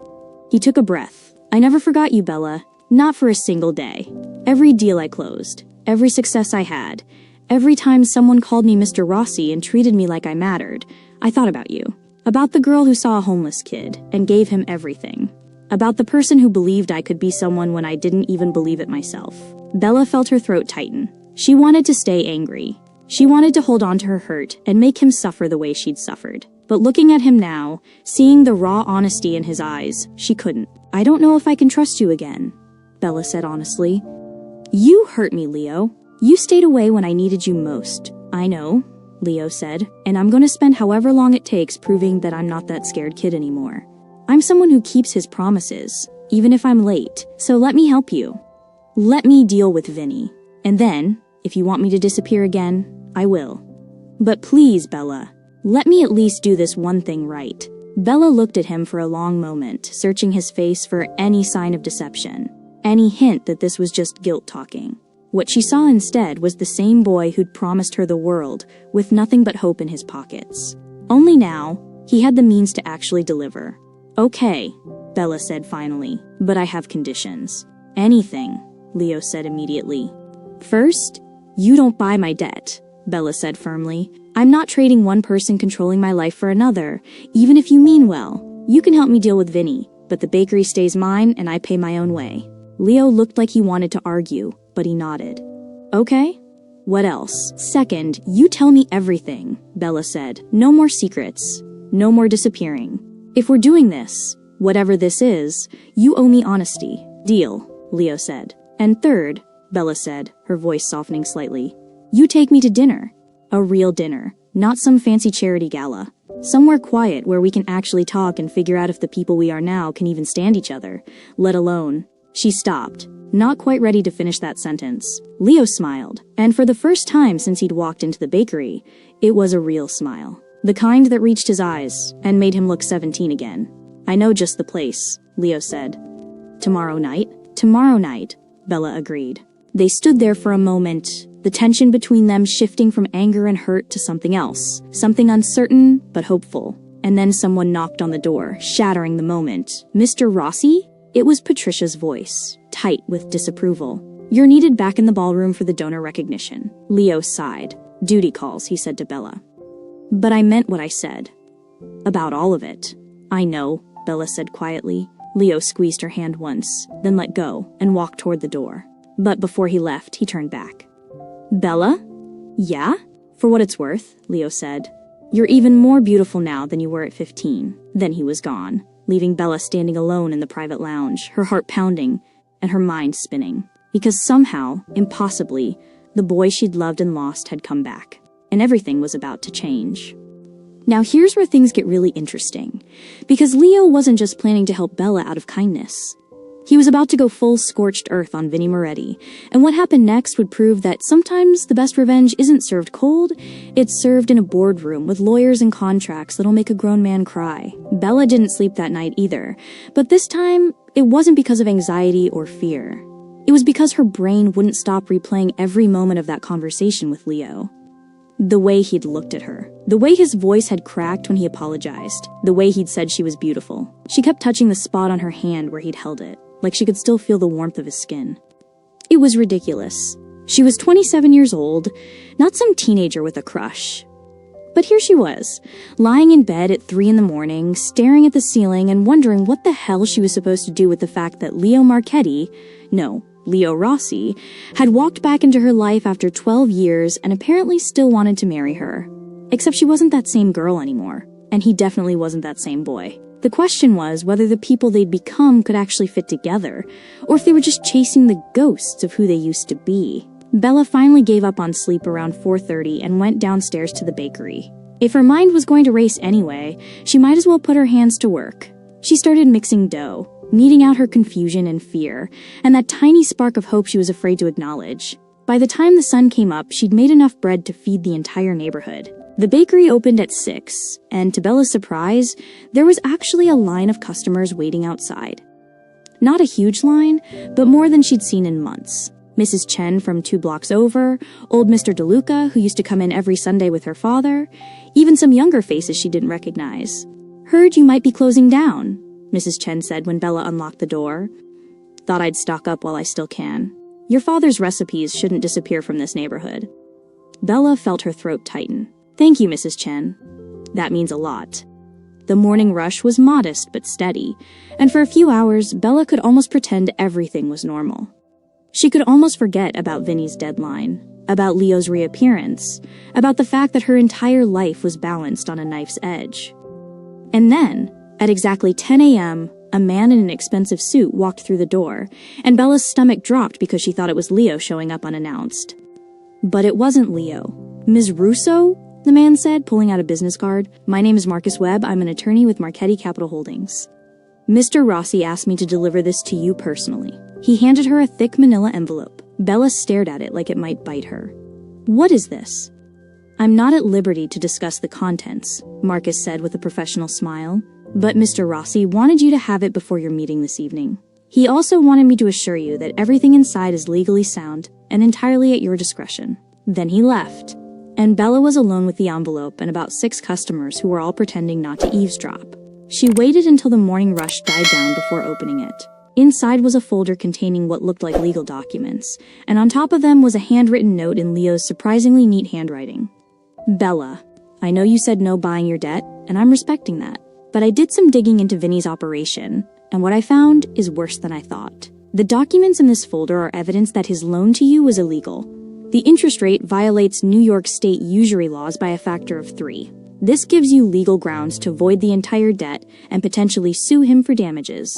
He took a breath. I never forgot you, Bella. Not for a single day. Every deal I closed, every success I had, every time someone called me Mr. Rossi and treated me like I mattered, I thought about you. About the girl who saw a homeless kid and gave him everything. About the person who believed I could be someone when I didn't even believe it myself. Bella felt her throat tighten. She wanted to stay angry. She wanted to hold on to her hurt and make him suffer the way she'd suffered. But looking at him now, seeing the raw honesty in his eyes, she couldn't. I don't know if I can trust you again, Bella said honestly. You hurt me, Leo. You stayed away when I needed you most. I know, Leo said, and I'm going to spend however long it takes proving that I'm not that scared kid anymore. I'm someone who keeps his promises, even if I'm late, so let me help you. Let me deal with Vinny. And then, if you want me to disappear again, I will. But please, Bella, let me at least do this one thing right. Bella looked at him for a long moment, searching his face for any sign of deception, any hint that this was just guilt talking. What she saw instead was the same boy who'd promised her the world, with nothing but hope in his pockets. Only now, he had the means to actually deliver. Okay, Bella said finally, but I have conditions. Anything, Leo said immediately. First, you don't buy my debt, Bella said firmly. I'm not trading one person controlling my life for another, even if you mean well. You can help me deal with Vinny, but the bakery stays mine and I pay my own way. Leo looked like he wanted to argue, but he nodded. Okay? What else? Second, you tell me everything, Bella said. No more secrets. No more disappearing. If we're doing this, whatever this is, you owe me honesty. Deal, Leo said. And third, Bella said, her voice softening slightly, you take me to dinner. A real dinner, not some fancy charity gala. Somewhere quiet where we can actually talk and figure out if the people we are now can even stand each other, let alone. She stopped, not quite ready to finish that sentence. Leo smiled, and for the first time since he'd walked into the bakery, it was a real smile. The kind that reached his eyes and made him look 17 again. I know just the place, Leo said. Tomorrow night? Tomorrow night, Bella agreed. They stood there for a moment, the tension between them shifting from anger and hurt to something else, something uncertain but hopeful. And then someone knocked on the door, shattering the moment. Mr. Rossi? It was Patricia's voice, tight with disapproval. You're needed back in the ballroom for the donor recognition. Leo sighed. Duty calls, he said to Bella. But I meant what I said. About all of it. I know, Bella said quietly. Leo squeezed her hand once, then let go and walked toward the door. But before he left, he turned back. Bella? Yeah? For what it's worth, Leo said. You're even more beautiful now than you were at 15. Then he was gone, leaving Bella standing alone in the private lounge, her heart pounding and her mind spinning. Because somehow, impossibly, the boy she'd loved and lost had come back, and everything was about to change. Now here's where things get really interesting, because Leo wasn't just planning to help Bella out of kindness. He was about to go full scorched earth on Vinny Moretti, and what happened next would prove that sometimes the best revenge isn't served cold, it's served in a boardroom with lawyers and contracts that'll make a grown man cry. Bella didn't sleep that night either, but this time, it wasn't because of anxiety or fear. It was because her brain wouldn't stop replaying every moment of that conversation with Leo. The way he'd looked at her. The way his voice had cracked when he apologized. The way he'd said she was beautiful. She kept touching the spot on her hand where he'd held it, like she could still feel the warmth of his skin. It was ridiculous. She was 27 years old, not some teenager with a crush. But here she was, lying in bed at 3 a.m, staring at the ceiling and wondering what the hell she was supposed to do with the fact that Leo Rossi, had walked back into her life after 12 years and apparently still wanted to marry her. Except she wasn't that same girl anymore, and he definitely wasn't that same boy. The question was whether the people they'd become could actually fit together, or if they were just chasing the ghosts of who they used to be. Bella finally gave up on sleep around 4:30 and went downstairs to the bakery. If her mind was going to race anyway, she might as well put her hands to work. She started mixing dough, kneading out her confusion and fear, and that tiny spark of hope she was afraid to acknowledge. By the time the sun came up, she'd made enough bread to feed the entire neighborhood. The bakery opened at 6, and to Bella's surprise, there was actually a line of customers waiting outside. Not a huge line, but more than she'd seen in months. Mrs. Chen from 2 blocks over, old Mr. DeLuca, who used to come in every Sunday with her father, even some younger faces she didn't recognize. Heard you might be closing down. Mrs. Chen said when Bella unlocked the door. "Thought I'd stock up while I still can. Your father's recipes shouldn't disappear from this neighborhood." Bella felt her throat tighten. "Thank you, Mrs. Chen. That means a lot." The morning rush was modest but steady, and for a few hours, Bella could almost pretend everything was normal. She could almost forget about Vinny's deadline, about Leo's reappearance, about the fact that her entire life was balanced on a knife's edge. And then, at exactly 10 a.m., a man in an expensive suit walked through the door, and Bella's stomach dropped because she thought it was Leo showing up unannounced. But it wasn't Leo. "Ms. Russo?" the man said, pulling out a business card. "My name is Marcus Webb. I'm an attorney with Marchetti Capital Holdings. Mr. Rossi asked me to deliver this to you personally." He handed her a thick manila envelope. Bella stared at it like it might bite her. "What is this?" "I'm not at liberty to discuss the contents," Marcus said with a professional smile. "But Mr. Rossi wanted you to have it before your meeting this evening. He also wanted me to assure you that everything inside is legally sound and entirely at your discretion." Then he left, and Bella was alone with the envelope and about 6 customers who were all pretending not to eavesdrop. She waited until the morning rush died down before opening it. Inside was a folder containing what looked like legal documents, and on top of them was a handwritten note in Leo's surprisingly neat handwriting. "Bella, I know you said no buying your debt, and I'm respecting that. But I did some digging into Vinny's operation, and what I found is worse than I thought. The documents in this folder are evidence that his loan to you was illegal. The interest rate violates New York state usury laws by a factor of 3. This gives you legal grounds to void the entire debt and potentially sue him for damages.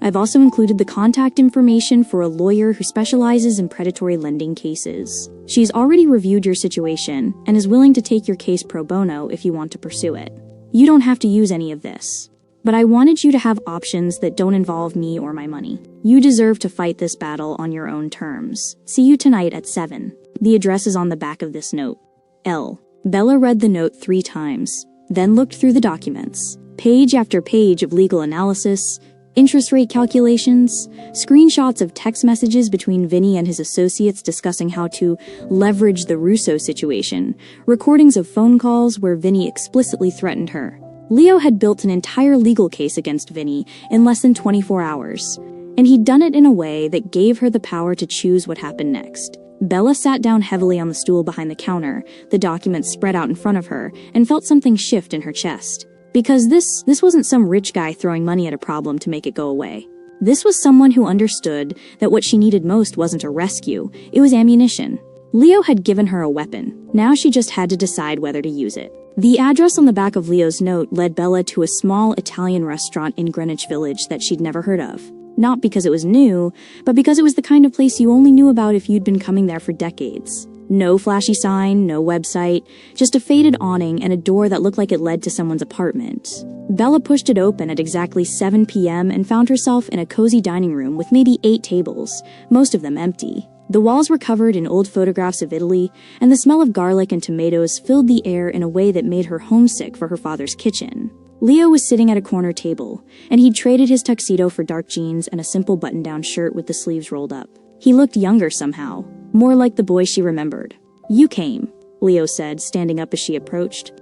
I've also included the contact information for a lawyer who specializes in predatory lending cases. She's already reviewed your situation and is willing to take your case pro bono if you want to pursue it. You don't have to use any of this. But I wanted you to have options that don't involve me or my money. You deserve to fight this battle on your own terms. See you tonight at 7. The address is on the back of this note. L. Bella read the note 3 times, then looked through the documents. Page after page of legal analysis, interest rate calculations, screenshots of text messages between Vinny and his associates discussing how to leverage the Russo situation, recordings of phone calls where Vinny explicitly threatened her. Leo had built an entire legal case against Vinny in less than 24 hours, and he'd done it in a way that gave her the power to choose what happened next. Bella sat down heavily on the stool behind the counter, the documents spread out in front of her, and felt something shift in her chest. Because this wasn't some rich guy throwing money at a problem to make it go away. This was someone who understood that what she needed most wasn't a rescue, it was ammunition. Leo had given her a weapon. Now she just had to decide whether to use it. The address on the back of Leo's note led Bella to a small Italian restaurant in Greenwich Village that she'd never heard of. Not because it was new, but because it was the kind of place you only knew about if you'd been coming there for decades. No flashy sign, no website, just a faded awning and a door that looked like it led to someone's apartment. Bella pushed it open at exactly 7 p.m. and found herself in a cozy dining room with maybe 8 tables, most of them empty. The walls were covered in old photographs of Italy, and the smell of garlic and tomatoes filled the air in a way that made her homesick for her father's kitchen. Leo was sitting at a corner table, and he'd traded his tuxedo for dark jeans and a simple button-down shirt with the sleeves rolled up. He looked younger somehow, more like the boy she remembered. "You came," Leo said, standing up as she approached.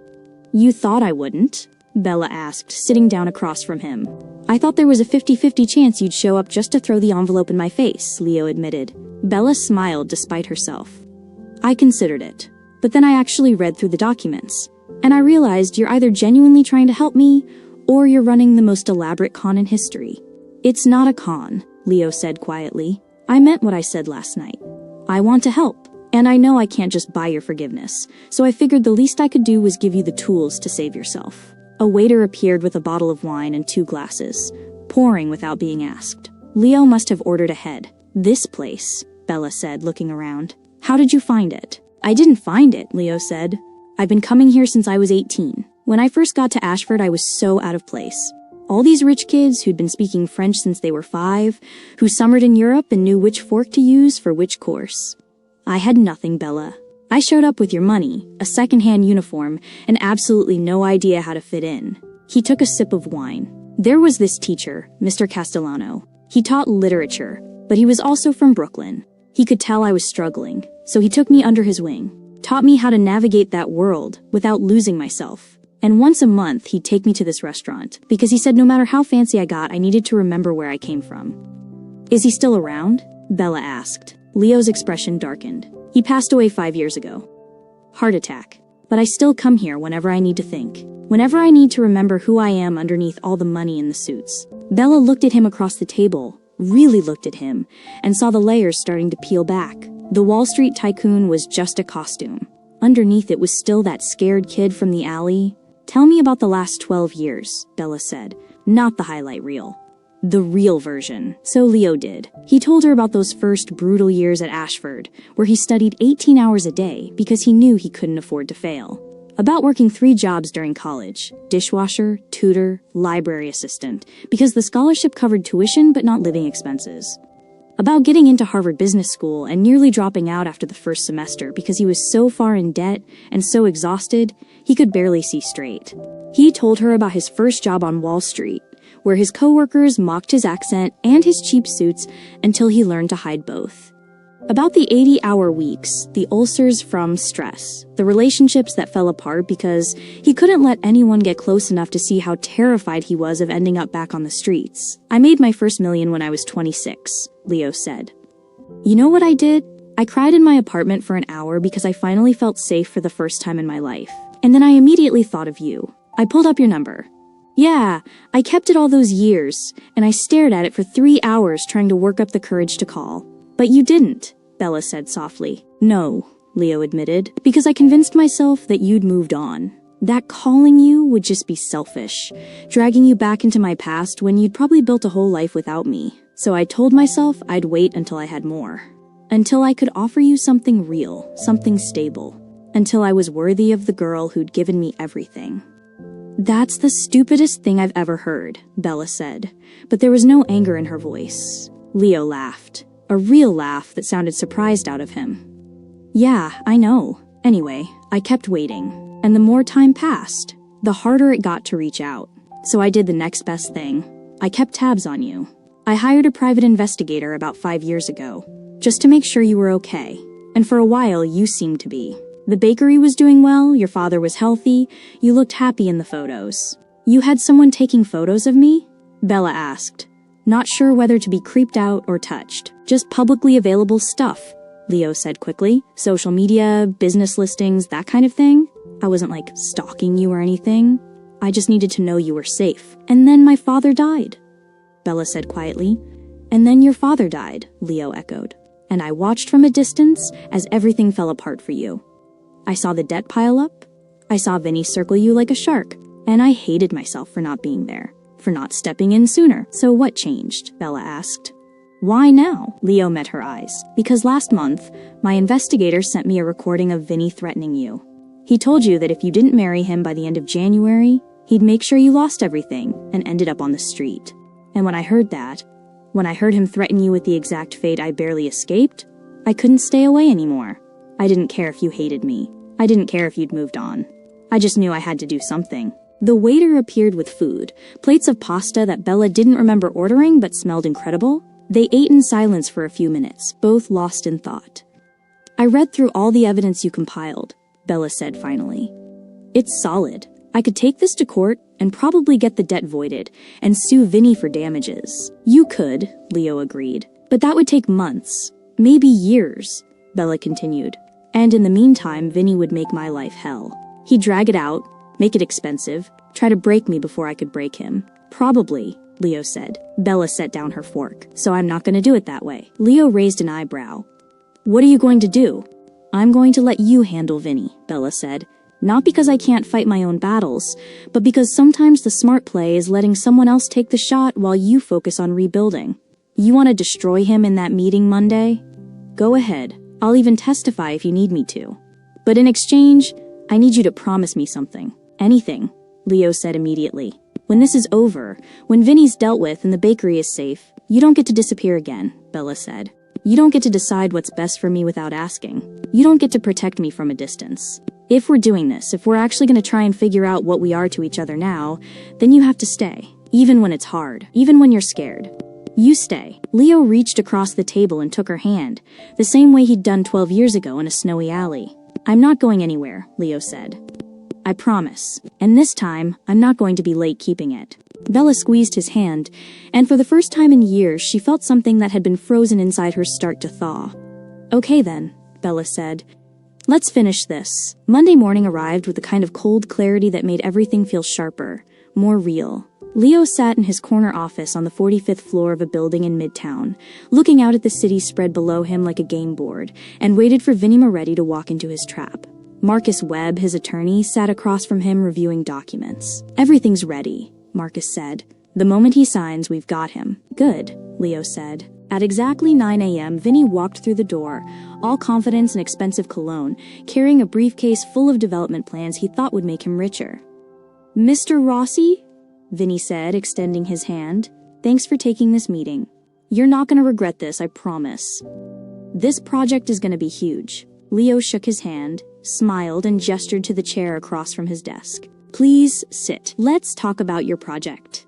"You thought I wouldn't?" Bella asked, sitting down across from him. "I thought there was a 50-50 chance you'd show up just to throw the envelope in my face," Leo admitted. Bella smiled despite herself. "I considered it, but then I actually read through the documents, and I realized you're either genuinely trying to help me, or you're running the most elaborate con in history." "It's not a con," Leo said quietly. "I meant what I said last night. I want to help, and I know I can't just buy your forgiveness, so I figured the least I could do was give you the tools to save yourself." A waiter appeared with a bottle of wine and 2 glasses, pouring without being asked. Leo must have ordered ahead. "This place," Bella said, looking around. "How did you find it?" "I didn't find it," Leo said. "I've been coming here since I was 18. When I first got to Ashford, I was so out of place. All these rich kids who'd been speaking French since they were 5, who summered in Europe and knew which fork to use for which course. I had nothing, Bella. I showed up with your money, a second-hand uniform, and absolutely no idea how to fit in." He took a sip of wine. "There was this teacher, Mr. Castellano. He taught literature, but he was also from Brooklyn. He could tell I was struggling, so he took me under his wing, taught me how to navigate that world without losing myself. And once a month, he'd take me to this restaurant, because he said no matter how fancy I got, I needed to remember where I came from. Is he still around? Bella asked. Leo's expression darkened. He passed away 5 years ago. Heart attack. But I still come here whenever I need to think. Whenever I need to remember who I am underneath all the money in the suits. Bella looked at him across the table, really looked at him, and saw the layers starting to peel back. The Wall Street tycoon was just a costume. Underneath it was still that scared kid from the alley. Tell me about the last 12 years, Bella said, not the highlight reel. The real version. So Leo did. He told her about those first brutal years at Ashford, where he studied 18 hours a day because he knew he couldn't afford to fail. About working 3 jobs during college: dishwasher, tutor, library assistant, because the scholarship covered tuition but not living expenses. About getting into Harvard Business School and nearly dropping out after the first semester because he was so far in debt and so exhausted, he could barely see straight. He told her about his first job on Wall Street, where his coworkers mocked his accent and his cheap suits until he learned to hide both. About the 80-hour weeks, the ulcers from stress, the relationships that fell apart because he couldn't let anyone get close enough to see how terrified he was of ending up back on the streets. I made my first million when I was 26, Leo said. You know what I did? I cried in my apartment for an hour because I finally felt safe for the first time in my life. And then I immediately thought of you. I pulled up your number. Yeah, I kept it all those years, and I stared at it for 3 hours trying to work up the courage to call. But you didn't, Bella said softly. No, Leo admitted, because I convinced myself that you'd moved on. That calling you would just be selfish, dragging you back into my past when you'd probably built a whole life without me. So I told myself I'd wait until I had more. Until I could offer you something real, something stable. Until I was worthy of the girl who'd given me everything. That's the stupidest thing I've ever heard, Bella said, but there was no anger in her voice. Leo laughed, a real laugh that sounded surprised out of him. Yeah, I know. Anyway, I kept waiting, and the more time passed, the harder it got to reach out. So I did the next best thing. I kept tabs on you. I hired a private investigator about 5 years ago, just to make sure you were okay. And for a while, you seemed to be. The bakery was doing well, your father was healthy, you looked happy in the photos. You had someone taking photos of me? Bella asked, not sure whether to be creeped out or touched. Just publicly available stuff, Leo said quickly. Social media, business listings, that kind of thing. I wasn't like stalking you or anything. I just needed to know you were safe. And then my father died, Bella said quietly. And then your father died, Leo echoed. And I watched from a distance as everything fell apart for you. I saw the debt pile up. I saw Vinny circle you like a shark. And I hated myself for not being there, for not stepping in sooner. So what changed? Bella asked. Why now? Leo met her eyes. Because last month, my investigator sent me a recording of Vinny threatening you. He told you that if you didn't marry him by the end of January, he'd make sure you lost everything and ended up on the street. And when I heard that, when I heard him threaten you with the exact fate I barely escaped, I couldn't stay away anymore. I didn't care if you hated me. I didn't care if you'd moved on. I just knew I had to do something. The waiter appeared with food, plates of pasta that Bella didn't remember ordering but smelled incredible. They ate in silence for a few minutes, both lost in thought. I read through all the evidence you compiled, Bella said finally. It's solid. I could take this to court and probably get the debt voided and sue Vinny for damages. You could, Leo agreed, but that would take months, maybe years, Bella continued. And in the meantime, Vinny would make my life hell. He'd drag it out, make it expensive, try to break me before I could break him. Probably, Leo said. Bella set down her fork. So I'm not going to do it that way. Leo raised an eyebrow. What are you going to do? I'm going to let you handle Vinny, Bella said. Not because I can't fight my own battles, but because sometimes the smart play is letting someone else take the shot while you focus on rebuilding. You want to destroy him in that meeting Monday? Go ahead. I'll even testify if you need me to. But in exchange, I need you to promise me something. Anything, Leo said immediately. When this is over, when Vinny's dealt with and the bakery is safe, you don't get to disappear again, Bella said. You don't get to decide what's best for me without asking. You don't get to protect me from a distance. If we're doing this, if we're actually going to try and figure out what we are to each other now, then you have to stay. Even when it's hard. Even when you're scared. You stay. Leo reached across the table and took her hand, the same way he'd done 12 years ago in a snowy alley. I'm not going anywhere, Leo said. I promise. And this time, I'm not going to be late keeping it. Bella squeezed his hand, and for the first time in years, she felt something that had been frozen inside her start to thaw. Okay then, Bella said. Let's finish this. Monday morning arrived with a kind of cold clarity that made everything feel sharper, more real. Leo sat in his corner office on the 45th floor of a building in Midtown, looking out at the city spread below him like a game board, and waited for Vinnie Moretti to walk into his trap. Marcus Webb, his attorney, sat across from him reviewing documents. Everything's ready, Marcus said. The moment he signs, we've got him. Good, Leo said. At exactly 9 a.m., Vinnie walked through the door, all confidence and expensive cologne, carrying a briefcase full of development plans he thought would make him richer. Mr. Rossi? Vinnie said, extending his hand. Thanks for taking this meeting. You're not going to regret this, I promise. This project is going to be huge. Leo shook his hand, smiled, and gestured to the chair across from his desk. Please sit. Let's talk about your project.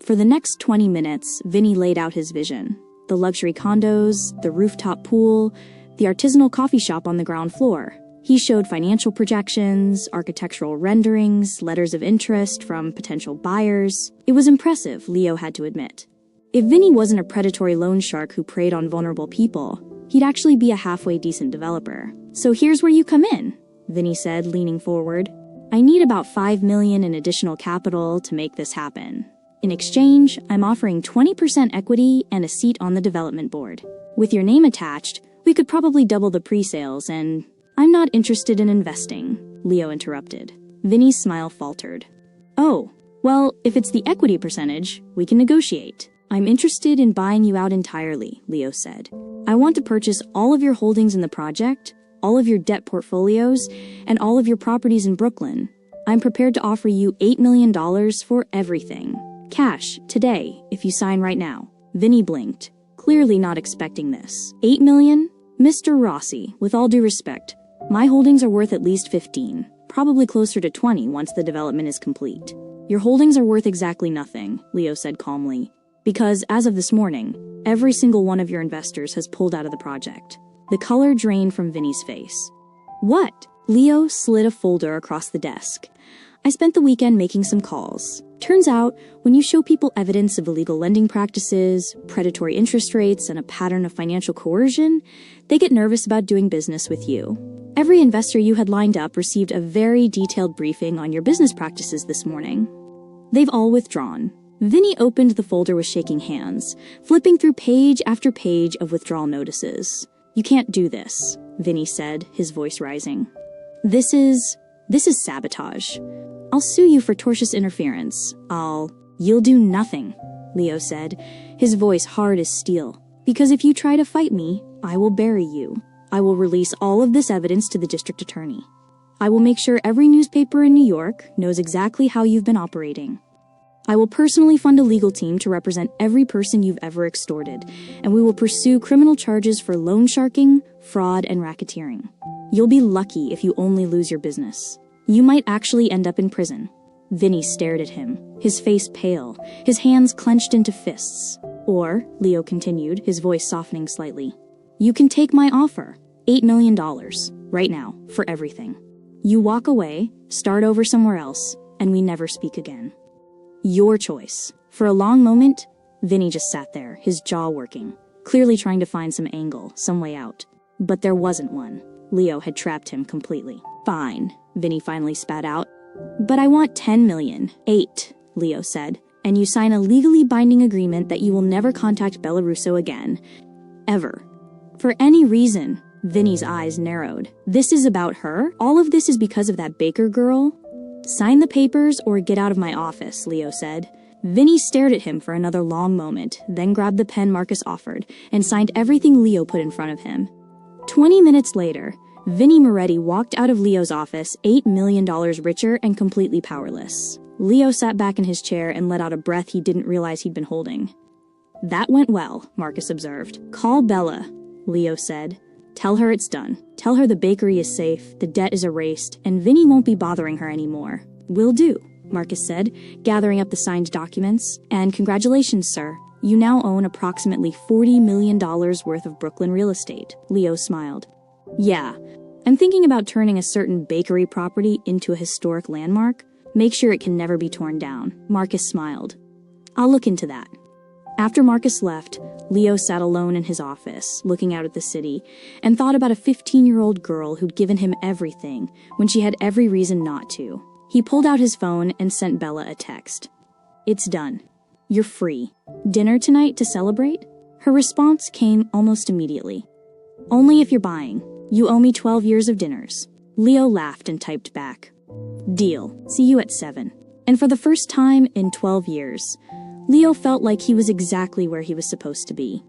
For the next 20 minutes, Vinnie laid out his vision. The luxury condos, the rooftop pool, the artisanal coffee shop on the ground floor. He showed financial projections, architectural renderings, letters of interest from potential buyers. It was impressive, Leo had to admit. If Vinnie wasn't a predatory loan shark who preyed on vulnerable people, he'd actually be a halfway decent developer. So here's where you come in, Vinnie said, leaning forward. I need about $5 million in additional capital to make this happen. In exchange, I'm offering 20% equity and a seat on the development board. With your name attached, we could probably double the pre-sales and... I'm not interested in investing, Leo interrupted. Vinnie's smile faltered. Oh, well, if it's the equity percentage, we can negotiate. I'm interested in buying you out entirely, Leo said. I want to purchase all of your holdings in the project, all of your debt portfolios, and all of your properties in Brooklyn. I'm prepared to offer you $8 million for everything. Cash, today, if you sign right now. Vinnie blinked, clearly not expecting this. $8 million? Mr. Rossi, with all due respect, my holdings are worth at least 15, probably closer to 20 once the development is complete. Your holdings are worth exactly nothing, Leo said calmly, because as of this morning, every single one of your investors has pulled out of the project. The color drained from Vinnie's face. What? Leo slid a folder across the desk. I spent the weekend making some calls. Turns out, when you show people evidence of illegal lending practices, predatory interest rates, and a pattern of financial coercion, they get nervous about doing business with you. Every investor you had lined up received a very detailed briefing on your business practices this morning. They've all withdrawn. Vinnie opened the folder with shaking hands, flipping through page after page of withdrawal notices. You can't do this, Vinnie said, his voice rising. This is sabotage. I'll sue you for tortious interference. You'll do nothing, Leo said, his voice hard as steel. Because if you try to fight me, I will bury you. I will release all of this evidence to the district attorney. I will make sure every newspaper in New York knows exactly how you've been operating. I will personally fund a legal team to represent every person you've ever extorted, and we will pursue criminal charges for loan sharking, fraud, and racketeering. You'll be lucky if you only lose your business. You might actually end up in prison. Vinnie stared at him, his face pale, his hands clenched into fists. Or, Leo continued, his voice softening slightly, you can take my offer, $8 million, right now, for everything. You walk away, start over somewhere else, and we never speak again. Your choice. For a long moment, Vinnie just sat there, his jaw working, clearly trying to find some angle, some way out. But there wasn't one. Leo had trapped him completely. Fine, Vinnie finally spat out. But I want 10 million. 8, Leo said. And you sign a legally binding agreement that you will never contact Bella Russo again. Ever. For any reason. Vinnie's eyes narrowed. This is about her? All of this is because of that Baker girl? Sign the papers or get out of my office, Leo said. Vinnie stared at him for another long moment, then grabbed the pen Marcus offered and signed everything Leo put in front of him. 20 minutes later, Vinnie Moretti walked out of Leo's office $8 million richer and completely powerless. Leo sat back in his chair and let out a breath he didn't realize he'd been holding. That went well, Marcus observed. Call Bella, Leo said. Tell her it's done. Tell her the bakery is safe, the debt is erased, and Vinnie won't be bothering her anymore. Will do, Marcus said, gathering up the signed documents. And congratulations, sir. You now own approximately $40 million worth of Brooklyn real estate. Leo smiled. Yeah, I'm thinking about turning a certain bakery property into a historic landmark. Make sure it can never be torn down. Marcus smiled. I'll look into that. After Marcus left, Leo sat alone in his office, looking out at the city, and thought about a 15-year-old girl who'd given him everything when she had every reason not to. He pulled out his phone and sent Bella a text. It's done. You're free. Dinner tonight to celebrate? Her response came almost immediately. Only if you're buying. You owe me 12 years of dinners. Leo laughed and typed back. Deal. See you at 7. And for the first time in 12 years, Leo felt like he was exactly where he was supposed to be.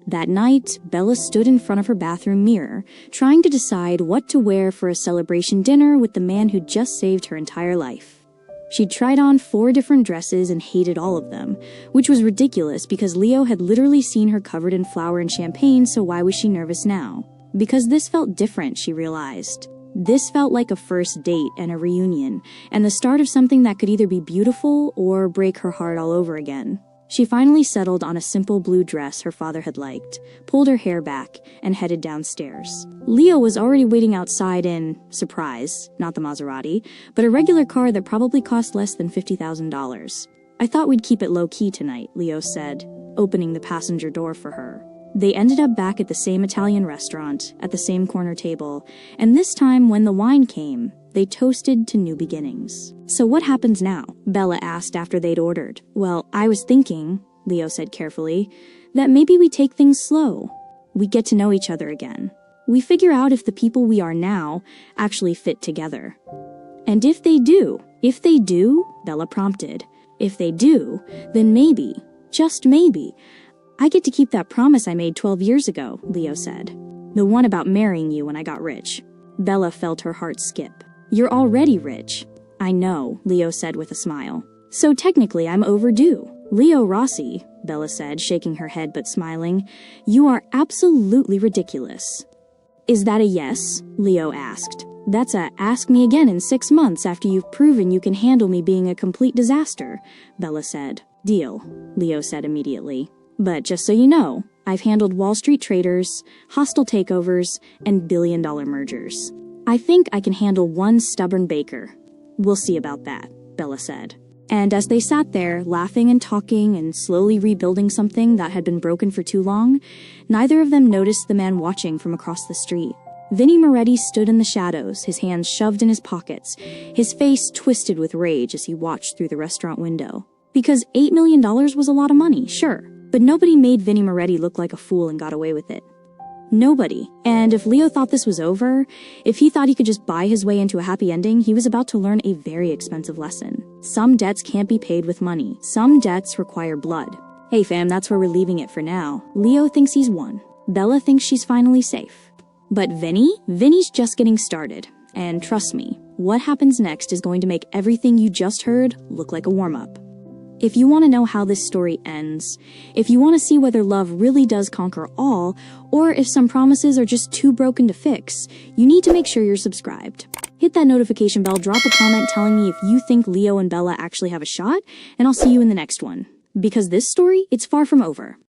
That night, Bella stood in front of her bathroom mirror, trying to decide what to wear for a celebration dinner with the man who'd just saved her entire life. She'd tried on 4 different dresses and hated all of them, which was ridiculous because Leo had literally seen her covered in flour and champagne, so why was she nervous now? Because this felt different, she realized. This felt like a first date and a reunion, and the start of something that could either be beautiful or break her heart all over again. She finally settled on a simple blue dress her father had liked, pulled her hair back, and headed downstairs. Leo was already waiting outside in, surprise, not the Maserati, but a regular car that probably cost less than $50,000. I thought we'd keep it low-key tonight, Leo said, opening the passenger door for her. They ended up back at the same Italian restaurant, at the same corner table, and this time when the wine came, they toasted to new beginnings. So what happens now? Bella asked after they'd ordered. Well, I was thinking, Leo said carefully, that maybe we take things slow. We get to know each other again. We figure out if the people we are now actually fit together. And if they do, Bella prompted, if they do, then maybe, just maybe, I get to keep that promise I made 12 years ago, Leo said. The one about marrying you when I got rich. Bella felt her heart skip. You're already rich. I know, Leo said with a smile. So technically I'm overdue. Leo Rossi, Bella said, shaking her head but smiling. You are absolutely ridiculous. Is that a yes? Leo asked. That's a ask me again in 6 months after you've proven you can handle me being a complete disaster, Bella said. Deal, Leo said immediately. But just so you know, I've handled Wall Street traders, hostile takeovers, and billion-dollar mergers. I think I can handle one stubborn baker. We'll see about that, Bella said. And as they sat there, laughing and talking and slowly rebuilding something that had been broken for too long, neither of them noticed the man watching from across the street. Vinnie Moretti stood in the shadows, his hands shoved in his pockets, his face twisted with rage as he watched through the restaurant window. Because $8 million was a lot of money, sure. But nobody made Vinnie Moretti look like a fool and got away with it. Nobody. And if Leo thought this was over, if he thought he could just buy his way into a happy ending, he was about to learn a very expensive lesson. Some debts can't be paid with money. Some debts require blood. Hey fam, that's where we're leaving it for now. Leo thinks he's won. Bella thinks she's finally safe. But Vinny's just getting started. And trust me, what happens next is going to make everything you just heard look like a warm-up. If you want to know how this story ends, if you want to see whether love really does conquer all, or if some promises are just too broken to fix, you need to make sure you're subscribed. Hit that notification bell, drop a comment telling me if you think Leo and Bella actually have a shot, and I'll see you in the next one. Because this story, it's far from over.